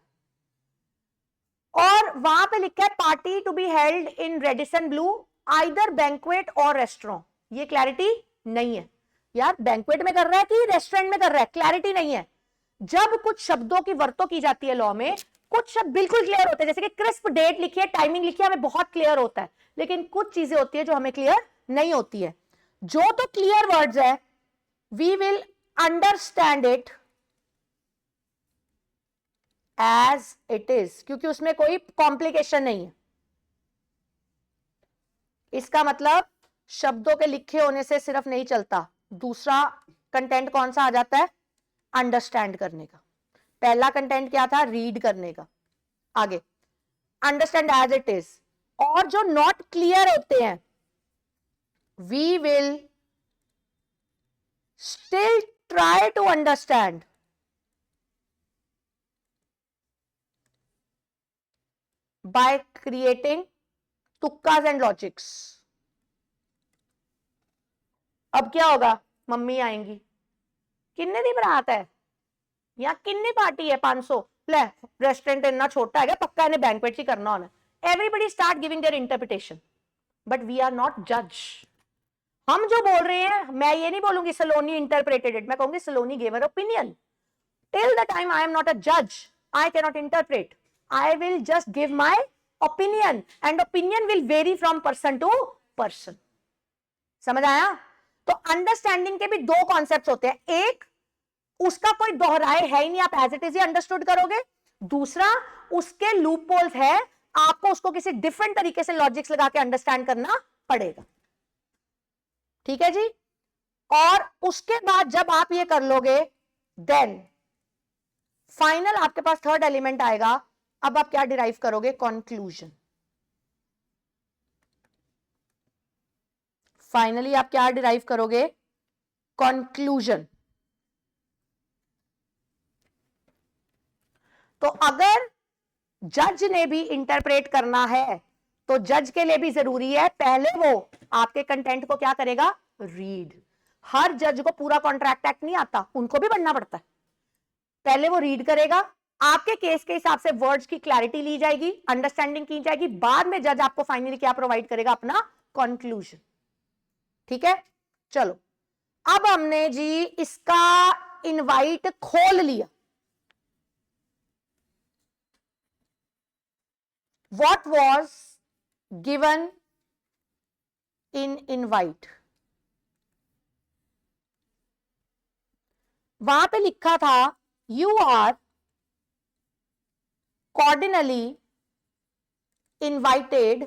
और वहां पे लिखा है party to be held in Radisson Blu either banquet और रेस्टोरेंट। ये क्लैरिटी नहीं है यार, बैंक्वेट में कर रहा है कि रेस्टोरेंट में कर रहा है, क्लैरिटी नहीं है। जब कुछ शब्दों की वर्तों की जाती है लॉ में, कुछ शब्द बिल्कुल क्लियर होते हैं, जैसे कि क्रिस्प डेट लिखी है, टाइमिंग लिखी है, हमें बहुत क्लियर होता है। लेकिन कुछ चीजें होती है जो हमें क्लियर नहीं होती है। जो तो क्लियर वर्ड्स है, we will understand it as it is, क्योंकि उसमें कोई कॉम्प्लिकेशन नहीं है। इसका मतलब शब्दों के लिखे होने से सिर्फ नहीं चलता, दूसरा कंटेंट कौन सा आ जाता है? अंडरस्टैंड करने का। पहला कंटेंट क्या था? रीड करने का। आगे अंडरस्टैंड एज इट इज। और जो नॉट क्लियर होते हैं, we will still try to understand by creating तुक्कास एंड लॉजिक्स। अब क्या होगा? मम्मी आएंगी, किन्ने दी बरात है या किन्नी पार्टी है? 500। ले रेस्टोरेंट इतना छोटा है, पक्का इन्हें बैंक्वेट ही करना होना। Everybody start giving their interpretation, but we are not जज। हम जो बोल रहे हैं, मैं ये नहीं बोलूंगी सलोनी इंटरप्रेटेड इट, मैं कहूंगी Saloni gave her opinion. Till the time I am not a जज, I can not interpret, I will just give my opinion and opinion will vary from person to person। समझ आया? तो अंडरस्टैंडिंग के भी दो concepts होते हैं, एक उसका कोई दोहराए है ही नहीं, आप एज इट इज ही अंडरस्टूड करोगे। दूसरा उसके लूप होल्स है, आपको उसको किसी डिफरेंट तरीके से लॉजिक्स लगा के अंडरस्टैंड करना पड़ेगा। ठीक है जी? और उसके बाद जब आप ये कर लोगे, देन फाइनल आपके पास थर्ड एलिमेंट आएगा। अब आप क्या डिराइव करोगे? कंक्लूजन। फाइनली आप क्या डिराइव करोगे? कंक्लूजन। तो अगर जज ने भी इंटरप्रेट करना है, तो जज के लिए भी जरूरी है पहले वो आपके कंटेंट को क्या करेगा? रीड। हर जज को पूरा कॉन्ट्रैक्ट एक्ट नहीं आता, उनको भी पढ़ना पड़ता है। पहले वो रीड करेगा, आपके केस के हिसाब से वर्ड्स की क्लैरिटी ली जाएगी, अंडरस्टैंडिंग की जाएगी, बाद में जज आपको फाइनली क्या प्रोवाइड करेगा? अपना कंक्लूजन। ठीक है, चलो अब हमने जी इसका इनवाइट खोल लिया। What was given in invite? वहां पे लिखा था you are cordially invited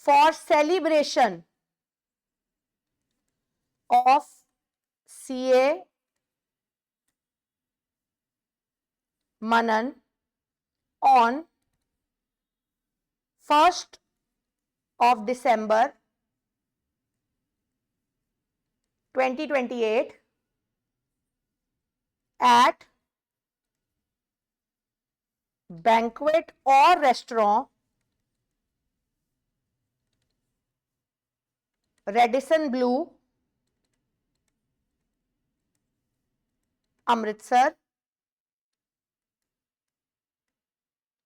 for celebration of CA Manan on 1st of December 2028 at banquet or restaurant Radisson Blue, Amritsar,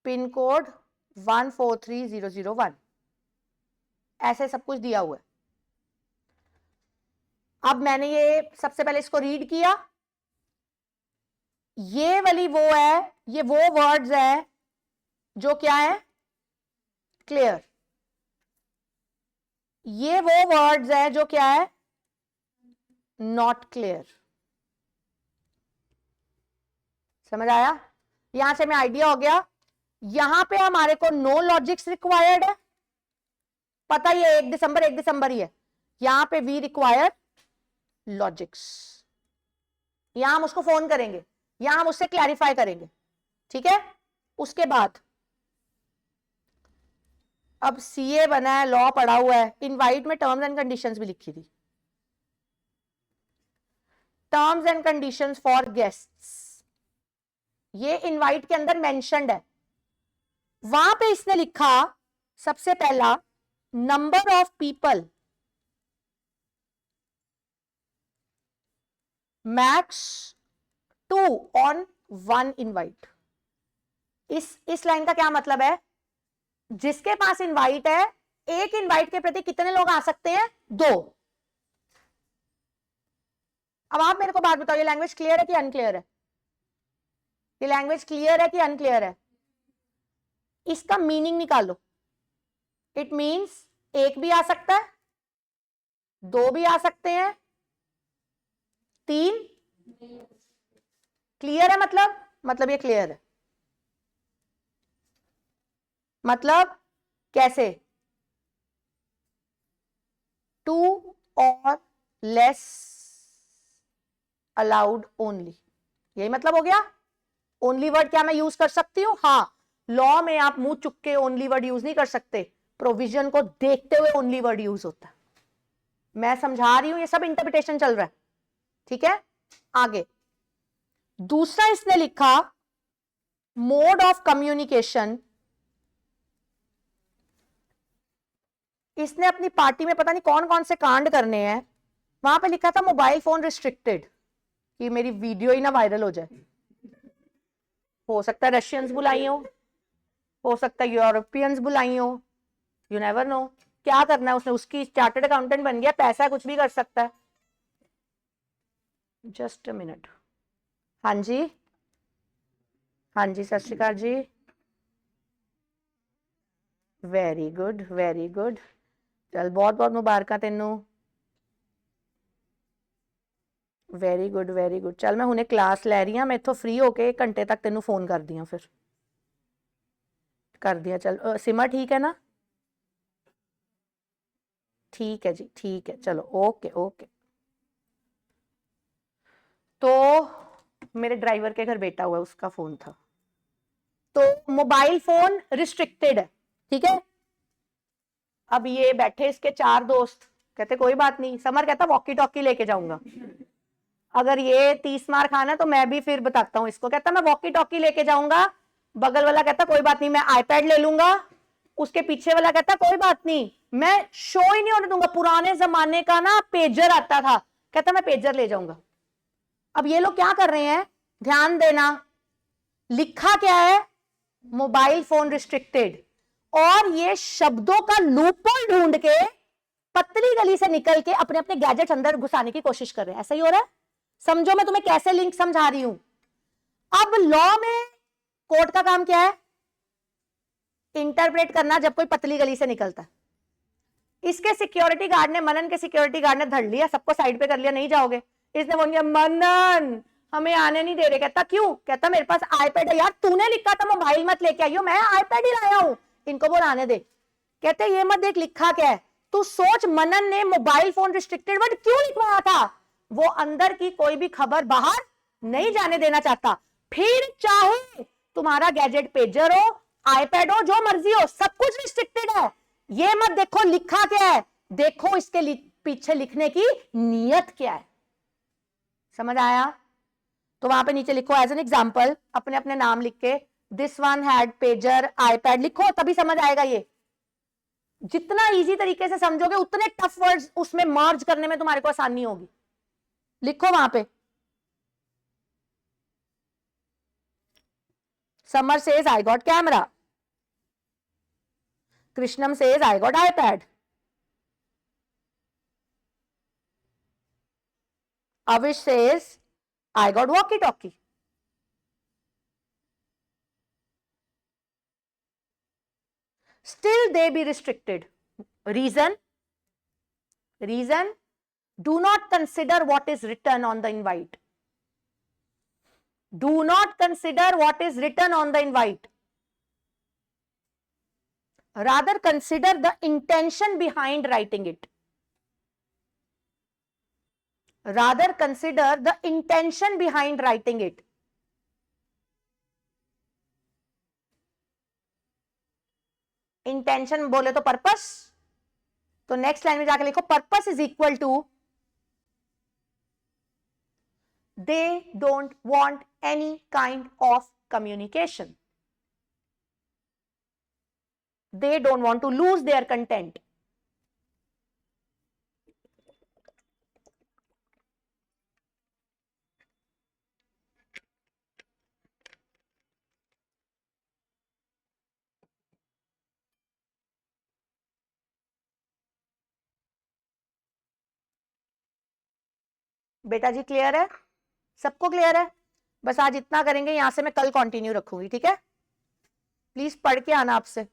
pin code 143001। ऐसे सब कुछ दिया हुआ है। अब मैंने ये सबसे पहले इसको रीड किया, ये वाली वो है, ये वो वर्ड्स है जो क्या है, क्लियर। ये वो वर्ड्स है जो क्या है, नॉट क्लियर। समझ आया? यहां से मैं आइडिया हो गया। यहां पे हमारे को नो लॉजिक्स रिक्वायर्ड है, पता ही है 1 दिसंबर ही है। यहां पे वी रिक्वायर लॉजिक्स। यहां हम उसको फोन करेंगे, यहां हम उससे क्लैरिफाई करेंगे, ठीक है। उसके बाद अब सीए बना है, लॉ पढ़ा हुआ है, इनवाइट में टर्म्स एंड कंडीशंस भी लिखी थी, terms and conditions for guests, ये इनवाइट के अंदर मेंशन्ड है। वहां पे इसने लिखा सबसे पहला, number of people max 2 on 1 invite. इस लाइन का क्या मतलब है, जिसके पास इनवाइट है, एक इनवाइट के प्रति कितने लोग आ सकते हैं, 2। अब आप मेरे को बात बताओ, ये लैंग्वेज क्लियर है कि अनक्लियर है? ये लैंग्वेज क्लियर है कि अनक्लियर है? इसका मीनिंग निकालो। इट मींस एक भी आ सकता है, 2 भी आ सकते हैं, 3। क्लियर है? मतलब ये क्लियर है। मतलब कैसे? 2 और लेस अलाउड ओनली, यही मतलब हो गया। ओनली वर्ड क्या मैं यूज कर सकती हूं? हाँ, लॉ में आप मुंह चुक के ओनली वर्ड यूज नहीं कर सकते, प्रोविजन को देखते हुए ओनली वर्ड यूज होता है। मैं समझा रही हूं, ये सब इंटरप्रिटेशन चल रहा है, ठीक है। आगे दूसरा इसने लिखा, मोड ऑफ कम्युनिकेशन। इसने अपनी पार्टी में पता नहीं कौन कौन से कांड करने हैं, वहां पे लिखा था मोबाइल फोन रिस्ट्रिक्टेड, कि मेरी वीडियो ही ना वायरल हो जाए। हो सकता है रशियंस बुलाई हो सकता है यूरोपियंस बुलाई हो, यू नेवर नो। क्या करना है उसने, उसकी चार्टर्ड अकाउंटेंट बन गया, पैसा कुछ भी कर सकता है। Just a minute. हाँ जी, हाँ जी, Sat Shri Akal ji. Very good, very good. चल बहुत बहुत मुबारक तेनू। Very good, very good. चल मैं हुणे क्लास लै रही हाँ, मैं इत्थों फ्री होके 1 घंटे तक तेनू फोन कर दिया, फिर कर दिया। चल सिमर ठीक है ना? ठीक है जी, ठीक है, चलो ओके ओके। तो मेरे ड्राइवर के घर बेटा हुआ है, उसका फोन था। तो मोबाइल फोन रिस्ट्रिक्टेड है, ठीक है। अब ये बैठे इसके 4 दोस्त, कहते कोई बात नहीं। समर कहता वॉकी टॉकी लेके जाऊंगा, अगर ये 30 मार खाना तो मैं भी फिर बताता हूँ इसको। कहता मैं वॉकी टॉकी लेके जाऊंगा। बगल वाला कहता कोई बात नहीं, मैं आईपैड ले लूंगा। उसके पीछे वाला कहता कोई बात नहीं, मैं शो ही नहीं होने दूंगा। पुराने जमाने का ना पेजर आता था, कहता मैं पेजर ले जाऊंगा। अब ये लोग क्या कर रहे हैं, ध्यान देना, लिखा क्या है, मोबाइल फोन रिस्ट्रिक्टेड, और ये शब्दों का लूपहोल ढूंढ के पतली गली से निकल के अपने अपने गैजेट्स अंदर घुसाने की कोशिश कर रहे हैं। ऐसा ही हो रहा है। समझो मैं तुम्हें कैसे लिंक समझा रही हूं। अब लॉ में कोर्ट का काम क्या है, इंटरप्रेट करना जब कोई पतली गली से निकलता है। इसके सिक्योरिटी गार्ड ने, मनन के सिक्योरिटी गार्ड ने धर लिया, सबको साइड पे कर लिया, नहीं जाओगे। इसने बोल दिया मनन हमें आने नहीं दे रहे। कहता क्यों? कहता मेरे पास आईपैड है। यार तूने लिखा था मोबाइल मत लेके आइयो, मैं आईपैड ही लाया हूं। इनको बोल आने दे। कहते ये मत देख लिखा क्या है। तू सोच, मनन ने मोबाइल फोन रिस्ट्रिक्टेड वर्ड क्यों लिखवाया था? वो अंदर की कोई भी खबर बाहर नहीं जाने देना चाहता। फिर चाहे तुम्हारा गैजेट पेजर हो, आईपैड हो, जो मर्जी हो, सब कुछ रिस्ट्रिक्टेड है। ये मत देखो लिखा क्या है, देखो इसके पीछे लिखने की नीयत क्या है। समझ आया? तो वहां पे नीचे लिखो एज एन एग्जाम्पल, अपने अपने नाम लिख के, this one had pager iPad लिखो, तभी समझ आएगा। ये जितना इजी तरीके से समझोगे उतने टफ वर्ड्स उसमें मर्ज करने में तुम्हारे को आसानी होगी। लिखो वहां पे, summer says I got camera, Krishnam says I got iPad, Avish says, I got walkie-talkie. Still they be restricted. Reason? Reason? Do not consider what is written on the invite. Do not consider what is written on the invite. Rather consider the intention behind writing it. Rather consider the intention behind writing it. Intention बोले तो purpose, तो next line में जाके लिखो purpose is equal to they don't want any kind of communication, they don't want to lose their content. बेटा जी clear है? सबको clear है? बस आज इतना करेंगे, यहां से मैं कल कंटिन्यू रखूंगी, ठीक है? प्लीज पढ़ के आना आपसे।